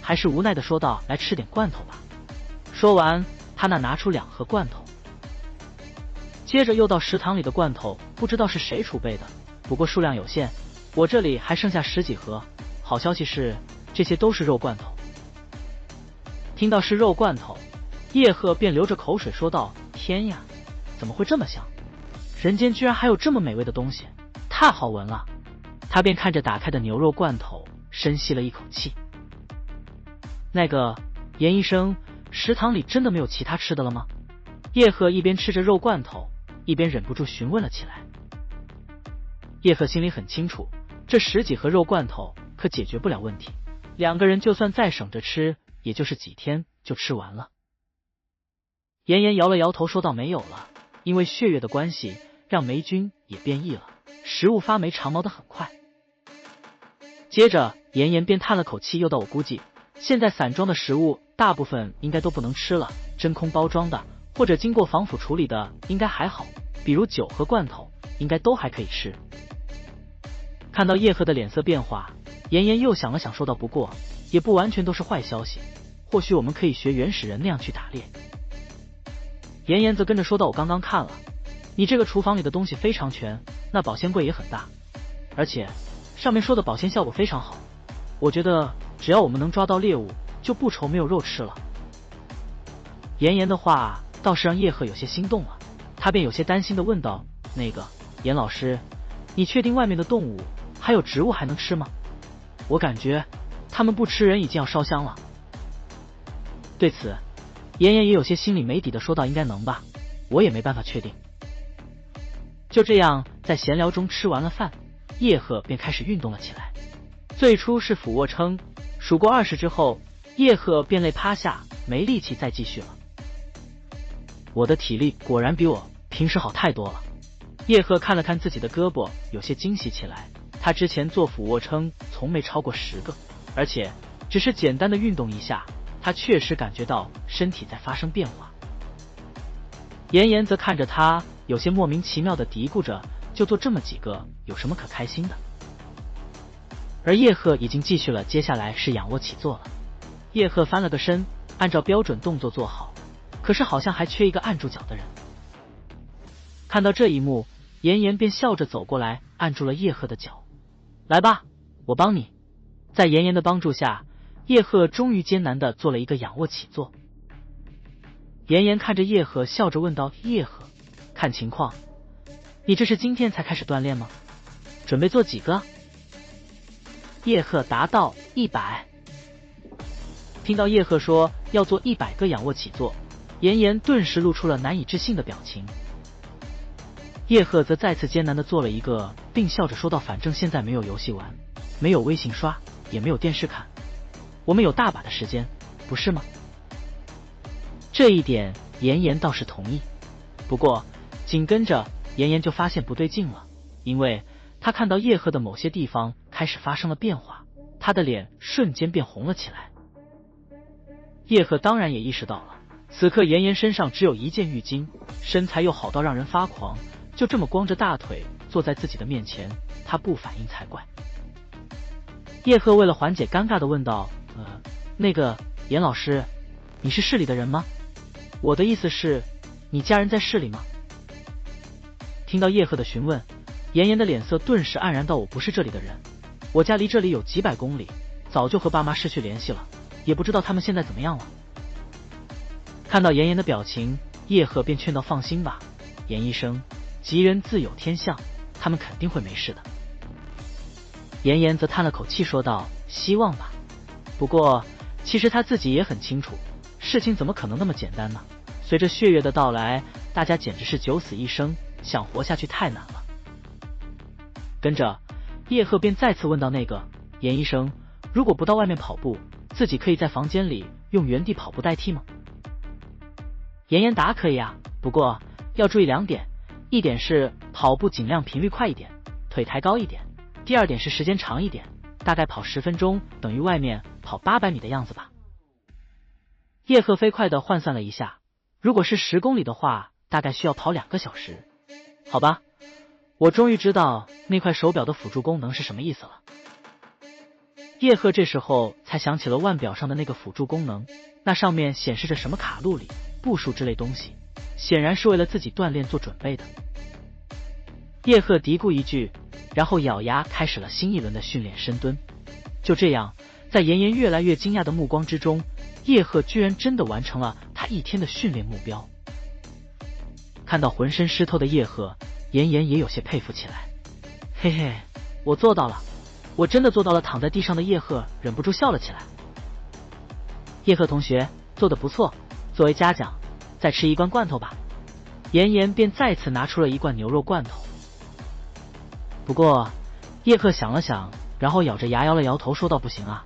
还是无奈地说道：来吃点罐头吧。说完，他那拿出2盒罐头，接着又到食堂里的罐头不知道是谁储备的，不过数量有限，我这里还剩下10几盒。好消息是，这些都是肉罐头。听到是肉罐头，叶赫便流着口水说道：天呀，怎么会这么香？人间居然还有这么美味的东西，太好闻了。他便看着打开的牛肉罐头，深吸了一口气。那个严医生，食堂里真的没有其他吃的了吗？叶赫一边吃着肉罐头，一边忍不住询问了起来。叶赫心里很清楚，这10几盒肉罐头可解决不了问题，2个人就算再省着吃，也就是几天就吃完了。妍妍摇了摇头说道：没有了，因为血液的关系，让霉菌也变异了，食物发霉长毛的很快。接着妍妍便叹了口气，又道：我估计现在散装的食物大部分应该都不能吃了，真空包装的或者经过防腐处理的应该还好，比如酒和罐头应该都还可以吃。看到叶赫的脸色变化，妍妍又想了想说道：不过也不完全都是坏消息，或许我们可以学原始人那样去打猎。妍妍则跟着说道：我刚刚看了，你这个厨房里的东西非常全，那保鲜柜也很大，而且上面说的保鲜效果非常好，我觉得只要我们能抓到猎物，就不愁没有肉吃了。妍妍的话倒是让叶赫有些心动了，他便有些担心地问道：那个严老师，你确定外面的动物还有植物还能吃吗？我感觉他们不吃人已经要烧香了。对此妍妍也有些心里没底的说道：应该能吧，我也没办法确定。就这样在闲聊中吃完了饭，叶赫便开始运动了起来。最初是俯卧撑，数过20之后，叶赫便累趴下，没力气再继续了。我的体力果然比我平时好太多了。叶赫看了看自己的胳膊，有些惊喜起来。他之前做俯卧撑从没超过10个，而且只是简单的运动一下，他确实感觉到身体在发生变化。妍妍则看着他，有些莫名其妙的嘀咕着，就做这么几个，有什么可开心的？而叶赫已经继续了，接下来是仰卧起坐了。叶赫翻了个身，按照标准动作做好，可是好像还缺一个按住脚的人。看到这一幕，妍妍便笑着走过来，按住了叶赫的脚。来吧，我帮你。在妍妍的帮助下，叶赫终于艰难地做了一个仰卧起坐。妍妍看着叶赫，笑着问道：“叶赫，看情况，你这是今天才开始锻炼吗？准备做几个？”叶赫答道：“100。”听到叶赫说要做100个仰卧起坐，妍妍顿时露出了难以置信的表情。叶赫则再次艰难地做了一个，并笑着说道：“反正现在没有游戏玩，没有微信刷，也没有电视看，我们有大把的时间，不是吗？”这一点妍妍倒是同意，不过紧跟着妍妍就发现不对劲了，因为她看到叶赫的某些地方开始发生了变化，她的脸瞬间变红了起来。叶赫当然也意识到了，此刻妍妍身上只有一件浴巾，身材又好到让人发狂，就这么光着大腿坐在自己的面前，他不反应才怪。叶赫为了缓解尴尬的问道：“那个严老师，你是市里的人吗？我的意思是，你家人在市里吗？”听到叶赫的询问，妍妍的脸色顿时黯然道：“我不是这里的人，我家离这里有几百公里，早就和爸妈失去联系了，也不知道他们现在怎么样了。”看到妍妍的表情，叶赫便劝道：“放心吧，严医生，吉人自有天相，他们肯定会没事的。”妍妍则叹了口气说道：“希望吧。不过其实他自己也很清楚，事情怎么可能那么简单呢？随着血月的到来，大家简直是九死一生，想活下去太难了。”跟着叶赫便再次问到：“那个严医生，如果不到外面跑步，自己可以在房间里用原地跑步代替吗？”妍妍答：“可以啊，不过要注意2点，一点是跑步尽量频率快一点，腿抬高一点，第2点是时间长一点，大概跑10分钟，等于外面跑800米的样子吧。”叶赫飞快地换算了一下，如果是10公里的话，大概需要跑2个小时。好吧，我终于知道那块手表的辅助功能是什么意思了。叶赫这时候才想起了腕表上的那个辅助功能，那上面显示着什么卡路里、步数之类东西，显然是为了自己锻炼做准备的。叶赫嘀咕一句，然后咬牙开始了新一轮的训练深蹲。就这样，在妍妍越来越惊讶的目光之中，叶赫居然真的完成了他1天的训练目标。看到浑身湿透的叶赫，妍妍也有些佩服起来。嘿嘿，我做到了，我真的做到了！躺在地上的叶赫忍不住笑了起来。叶赫同学做得不错，作为嘉奖，再吃1罐罐头吧。妍妍便再次拿出了1罐牛肉罐头。不过叶赫想了想，然后咬着牙摇了摇头说道：“不行啊，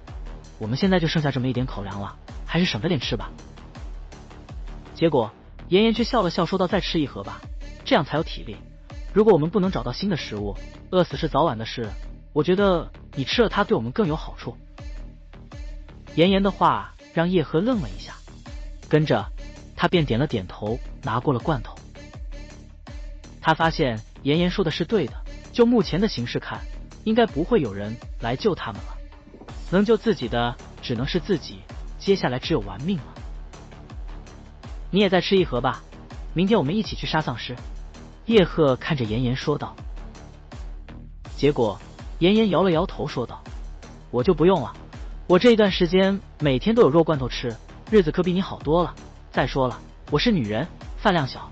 我们现在就剩下这么一点口粮了，还是省着点吃吧。”结果妍妍却笑了笑说道：“再吃1盒吧，这样才有体力。如果我们不能找到新的食物，饿死是早晚的事。我觉得你吃了它对我们更有好处。”妍妍的话让叶赫愣了一下，跟着他便点了点头，拿过了罐头。他发现妍妍说的是对的，就目前的形势看，应该不会有人来救他们了，能救自己的只能是自己，接下来只有玩命了。你也再吃1盒吧，明天我们一起去杀丧尸。叶赫看着妍妍说道。结果妍妍摇了摇头说道：“我就不用了，我这一段时间每天都有肉罐头吃，日子可比你好多了。再说了，我是女人，饭量小。”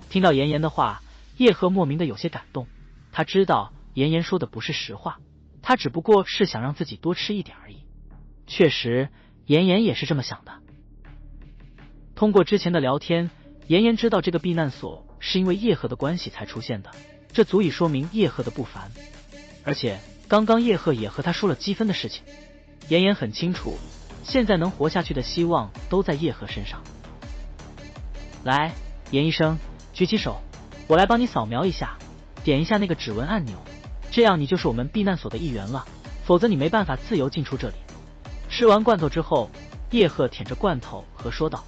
听到妍妍的话，叶赫莫名的有些感动，他知道妍妍说的不是实话，他只不过是想让自己多吃一点而已。确实，妍妍也是这么想的。通过之前的聊天，妍妍知道这个避难所是因为叶赫的关系才出现的，这足以说明叶赫的不凡。而且刚刚叶赫也和他说了积分的事情，妍妍很清楚，现在能活下去的希望都在叶赫身上。来，严医生，举起手，我来帮你扫描一下，点一下那个指纹按钮，这样你就是我们避难所的一员了，否则你没办法自由进出这里。吃完罐头之后，叶赫舔着罐头和说道。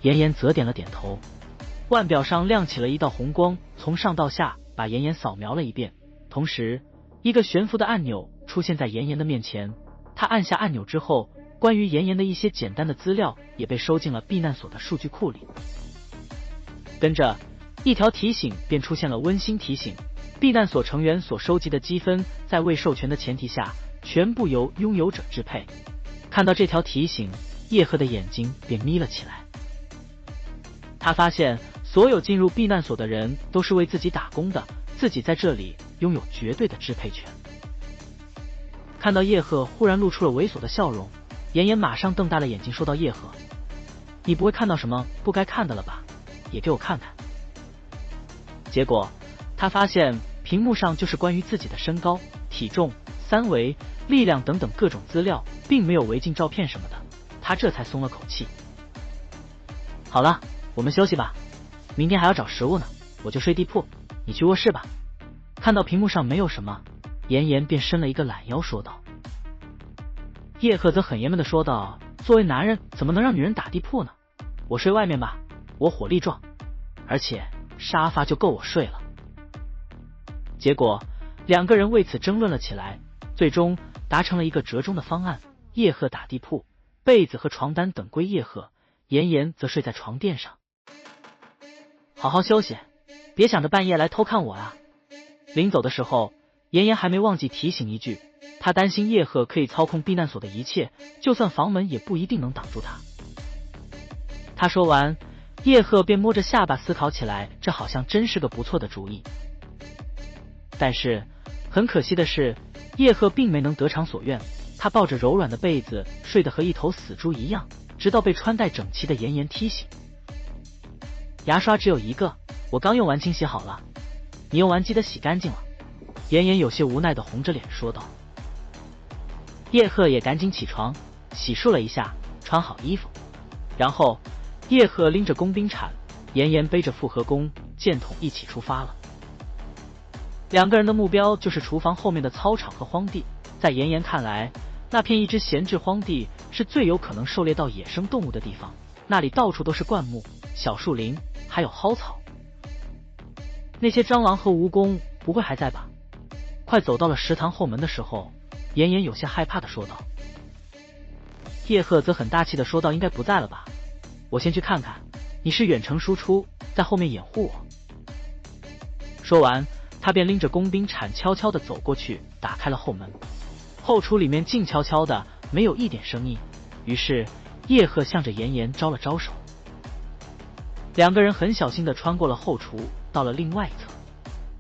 妍妍则点了点头，腕表上亮起了一道红光，从上到下把妍妍扫描了一遍，同时一个悬浮的按钮出现在妍妍的面前。她按下按钮之后，关于妍妍的一些简单的资料也被收进了避难所的数据库里。跟着一条提醒便出现了，温馨提醒：避难所成员所收集的积分，在未授权的前提下，全部由拥有者支配。看到这条提醒，叶赫的眼睛便眯了起来。他发现所有进入避难所的人都是为自己打工的，自己在这里拥有绝对的支配权。看到叶赫忽然露出了猥琐的笑容，妍妍马上瞪大了眼睛说道：“叶赫，你不会看到什么不该看的了吧？也给我看看。”结果他发现屏幕上就是关于自己的身高、体重、三围、力量等等各种资料，并没有违禁照片什么的，他这才松了口气。好了，我们休息吧，明天还要找食物呢，我就睡地铺，你去卧室吧。看到屏幕上没有什么，妍妍便伸了一个懒腰说道。叶赫则很爷们的说道：“作为男人怎么能让女人打地铺呢？我睡外面吧，我火力壮，而且沙发就够我睡了。”结果两个人为此争论了起来，最终达成了一个折中的方案：叶赫打地铺，被子和床单等归叶赫，妍妍则睡在床垫上。好好休息，别想着半夜来偷看我啊！临走的时候，妍妍还没忘记提醒一句，她担心叶赫可以操控避难所的一切，就算房门也不一定能挡住他。他说完，叶赫便摸着下巴思考起来，这好像真是个不错的主意。但是很可惜的是，叶赫并没能得偿所愿，他抱着柔软的被子睡得和一头死猪一样，直到被穿戴整齐的妍妍提醒。牙刷只有一个，我刚用完清洗好了，你用完记得洗干净了。妍妍有些无奈的红着脸说道。叶赫也赶紧起床，洗漱了一下，穿好衣服，然后叶赫拎着工兵铲，妍妍背着复合弓、箭筒一起出发了。两个人的目标就是厨房后面的操场和荒地，在妍妍看来，那片一直闲置荒地是最有可能狩猎到野生动物的地方，那里到处都是灌木、小树林，还有蒿草。那些蟑螂和蜈蚣不会还在吧？快走到了食堂后门的时候，妍妍有些害怕的说道。叶赫则很大气的说道：“应该不在了吧？我先去看看，你是远程输出，在后面掩护我。”说完，他便拎着工兵铲悄悄地走过去，打开了后门。后厨里面静悄悄的，没有一点声音。于是叶赫向着妍妍招了招手。两个人很小心地穿过了后厨，到了另外一侧。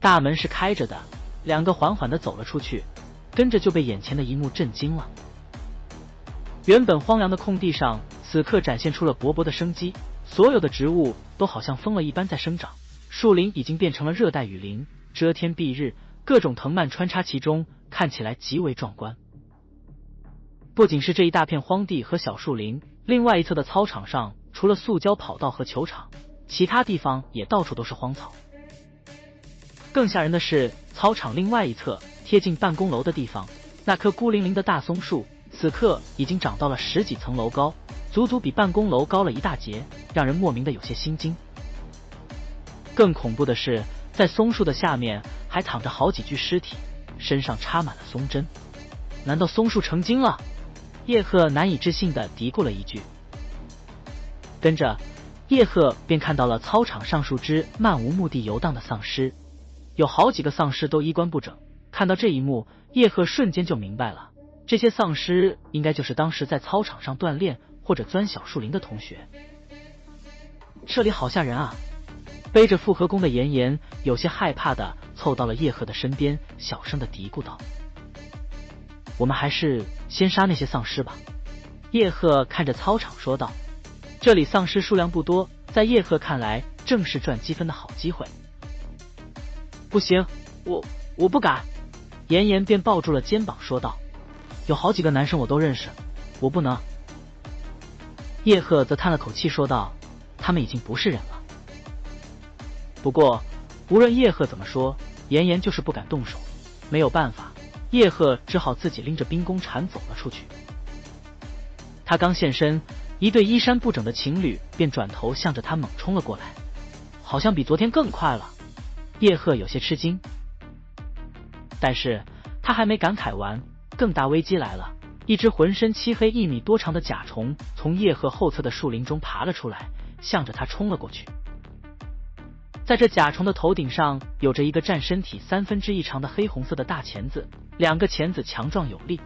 大门是开着的，两个缓缓地走了出去，跟着就被眼前的一幕震惊了。原本荒凉的空地上，此刻展现出了勃勃的生机，所有的植物都好像疯了一般在生长，树林已经变成了热带雨林，遮天蔽日，各种藤蔓穿插其中，看起来极为壮观。不仅是这一大片荒地和小树林，另外一侧的操场上，除了塑胶跑道和球场，其他地方也到处都是荒草。更吓人的是，操场另外一侧贴近办公楼的地方，那棵孤零零的大松树此刻已经长到了10几层楼高，足足比办公楼高了一大截，让人莫名的有些心惊。更恐怖的是，在松树的下面还躺着好几具尸体，身上插满了松针。难道松树成精了？叶赫难以置信地嘀咕了一句。跟着叶赫便看到了操场上数只漫无目的游荡的丧尸，有好几个丧尸都衣冠不整。看到这一幕，叶赫瞬间就明白了，这些丧尸应该就是当时在操场上锻炼或者钻小树林的同学。这里好吓人啊！背着复合弓的妍妍有些害怕的凑到了叶赫的身边，小声的嘀咕道：“我们还是先杀那些丧尸吧。”叶赫看着操场说道。这里丧尸数量不多，在叶赫看来正是赚积分的好机会。不行，我不敢。妍妍便抱住了肩膀说道：“有好几个男生我都认识，我不能。”叶赫则叹了口气说道：“他们已经不是人了。”不过无论叶赫怎么说，妍妍就是不敢动手。没有办法，叶赫只好自己拎着兵弓铲走了出去。他刚现身，一对衣衫不整的情侣便转头向着他猛冲了过来，好像比昨天更快了。叶赫有些吃惊，但是他还没感慨完，更大危机来了。一只浑身漆黑1米多长的甲虫从叶赫后侧的树林中爬了出来，向着他冲了过去。在这甲虫的头顶上有着一个占身体1/3长的黑红色的大钳子，2个钳子强壮有力，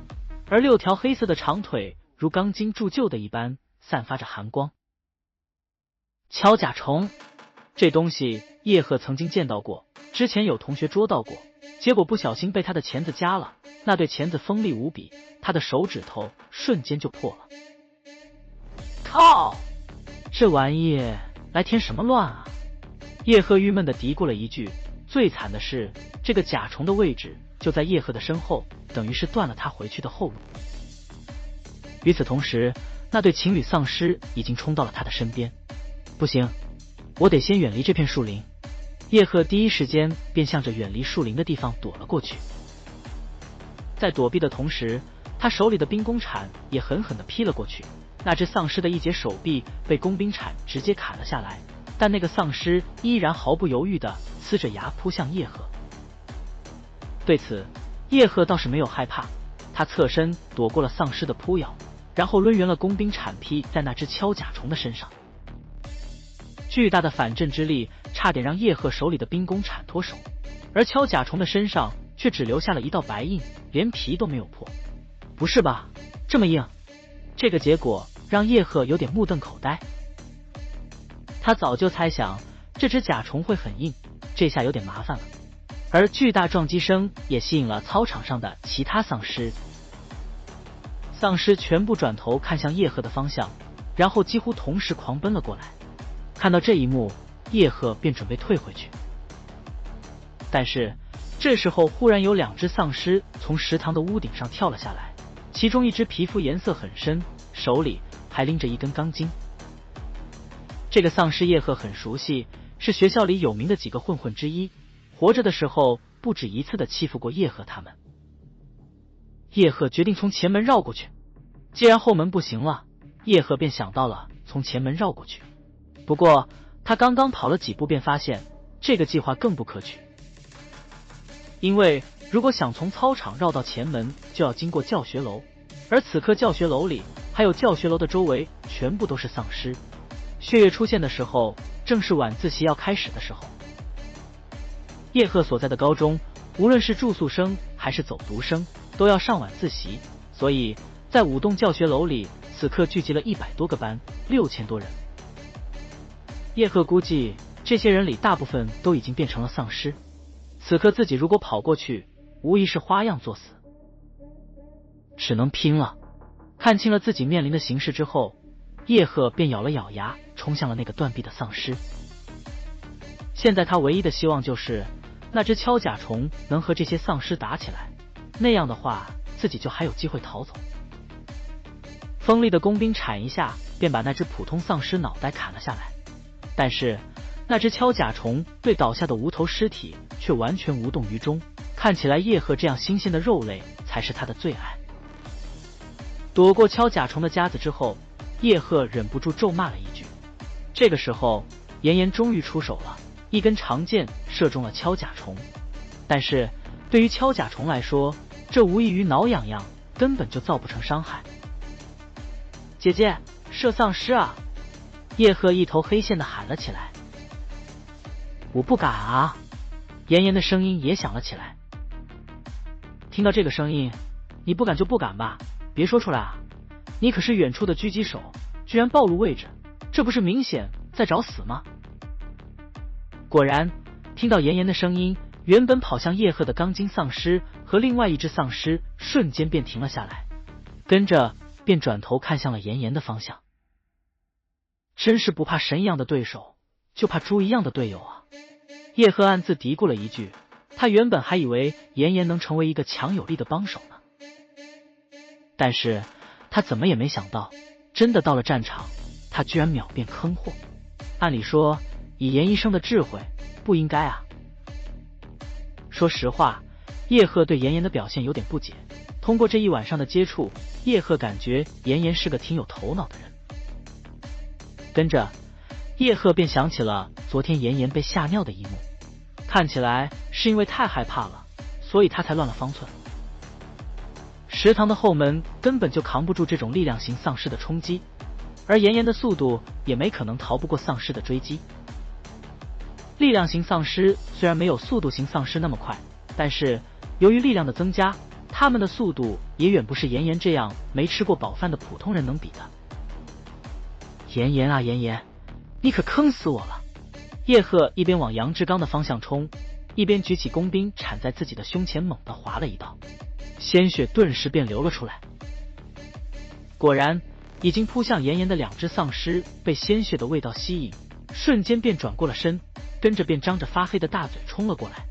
而6条黑色的长腿如钢筋铸就的一般，散发着寒光。锹甲虫，这东西叶赫曾经见到过，之前有同学捉到过，结果不小心被他的钳子夹了，那对钳子锋利无比，他的手指头瞬间就破了。靠！这玩意来添什么乱啊？叶赫郁闷地嘀咕了一句。最惨的是，这个甲虫的位置就在叶赫的身后，等于是断了他回去的后路。与此同时，那对情侣丧尸已经冲到了他的身边。不行，我得先远离这片树林。叶赫第一时间便向着远离树林的地方躲了过去。在躲避的同时，他手里的兵工铲也狠狠地劈了过去。那只丧尸的一截手臂被工兵铲直接砍了下来，但那个丧尸依然毫不犹豫地呲着牙扑向叶赫。对此，叶赫倒是没有害怕，他侧身躲过了丧尸的扑咬，然后抡圆了工兵铲劈在那只锹甲虫的身上。巨大的反震之力差点让叶赫手里的兵工铲脱手，而锹甲虫的身上却只留下了一道白印，连皮都没有破。不是吧，这么硬？这个结果让叶赫有点目瞪口呆。他早就猜想这只甲虫会很硬，这下有点麻烦了。而巨大撞击声也吸引了操场上的其他丧尸，丧尸全部转头看向叶赫的方向，然后几乎同时狂奔了过来。看到这一幕，叶赫便准备退回去，但是这时候忽然有2只丧尸从食堂的屋顶上跳了下来，其中一只皮肤颜色很深，手里还拎着一根钢筋。这个丧尸叶赫很熟悉，是学校里有名的几个混混之一，活着的时候不止一次的欺负过叶赫他们。叶赫决定从前门绕过去，既然后门不行了，叶赫便想到了从前门绕过去。不过他刚刚跑了几步便发现这个计划更不可取，因为如果想从操场绕到前门，就要经过教学楼，而此刻教学楼里还有教学楼的周围全部都是丧尸。血月出现的时候，正是晚自习要开始的时候。叶赫所在的高中，无论是住宿生还是走读生，都要上晚自习，所以在5栋教学楼里，此刻聚集了100多个班，6000多人。叶赫估计这些人里大部分都已经变成了丧尸，此刻自己如果跑过去，无疑是花样作死，只能拼了。看清了自己面临的形势之后，叶赫便咬了咬牙，冲向了那个断臂的丧尸。现在他唯一的希望就是那只锹甲虫能和这些丧尸打起来，那样的话自己就还有机会逃走。锋利的工兵铲一下便把那只普通丧尸脑袋砍了下来，但是那只锹甲虫对倒下的无头尸体却完全无动于衷，看起来叶赫这样新鲜的肉类才是他的最爱。躲过锹甲虫的夹子之后，叶赫忍不住咒骂了一句。这个时候炎炎终于出手了，一根长剑射中了锹甲虫，但是对于锹甲虫来说，这无异于挠痒痒，根本就造不成伤害。姐姐，射丧尸啊！叶赫一头黑线的喊了起来。我不敢啊！炎炎的声音也响了起来。听到这个声音，你不敢就不敢吧，别说出来啊！你可是远处的狙击手，居然暴露位置，这不是明显在找死吗？果然，听到炎炎的声音，原本跑向叶赫的钢筋丧尸和另外一只丧尸瞬间便停了下来，跟着便转头看向了炎炎的方向。真是不怕神一样的对手，就怕猪一样的队友啊！叶赫暗自嘀咕了一句，他原本还以为炎炎能成为一个强有力的帮手呢，但是他怎么也没想到，真的到了战场，他居然秒变坑货。按理说，以严医生的智慧，不应该啊。说实话，叶赫对炎炎的表现有点不解。通过这一晚上的接触，叶赫感觉炎炎是个挺有头脑的人。跟着，叶赫便想起了昨天炎炎被吓尿的一幕，看起来是因为太害怕了，所以他才乱了方寸。食堂的后门根本就扛不住这种力量型丧尸的冲击，而炎炎的速度也没可能逃不过丧尸的追击。力量型丧尸虽然没有速度型丧尸那么快，但是由于力量的增加，他们的速度也远不是炎炎这样没吃过饱饭的普通人能比的。炎炎啊炎炎，你可坑死我了！叶赫一边往杨志刚的方向冲，一边举起弓兵铲在自己的胸前，猛地划了一道，鲜血顿时便流了出来。果然，已经扑向炎炎的两只丧尸被鲜血的味道吸引，瞬间便转过了身，跟着便张着发黑的大嘴冲了过来。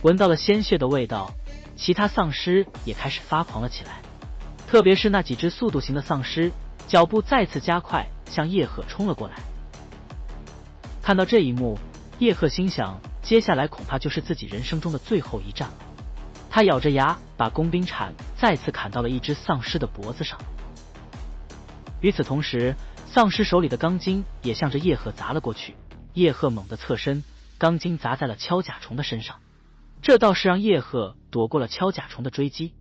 闻到了鲜血的味道，其他丧尸也开始发狂了起来，特别是那几只速度型的丧尸，脚步再次加快，向叶赫冲了过来。看到这一幕，叶赫心想，接下来恐怕就是自己人生中的最后一战了。他咬着牙，把工兵铲再次砍到了一只丧尸的脖子上。与此同时，丧尸手里的钢筋也向着叶赫砸了过去。叶赫猛地侧身，钢筋砸在了锹甲虫的身上，这倒是让叶赫躲过了锹甲虫的追击。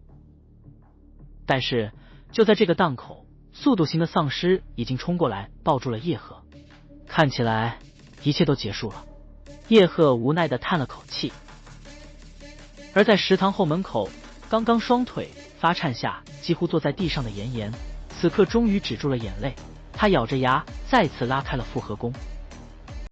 但是就在这个档口，速度型的丧尸已经冲过来抱住了叶赫，看起来一切都结束了。叶赫无奈地叹了口气。而在食堂后门口，刚刚双腿发颤下几乎坐在地上的炎炎，此刻终于止住了眼泪，他咬着牙再次拉开了复合弓。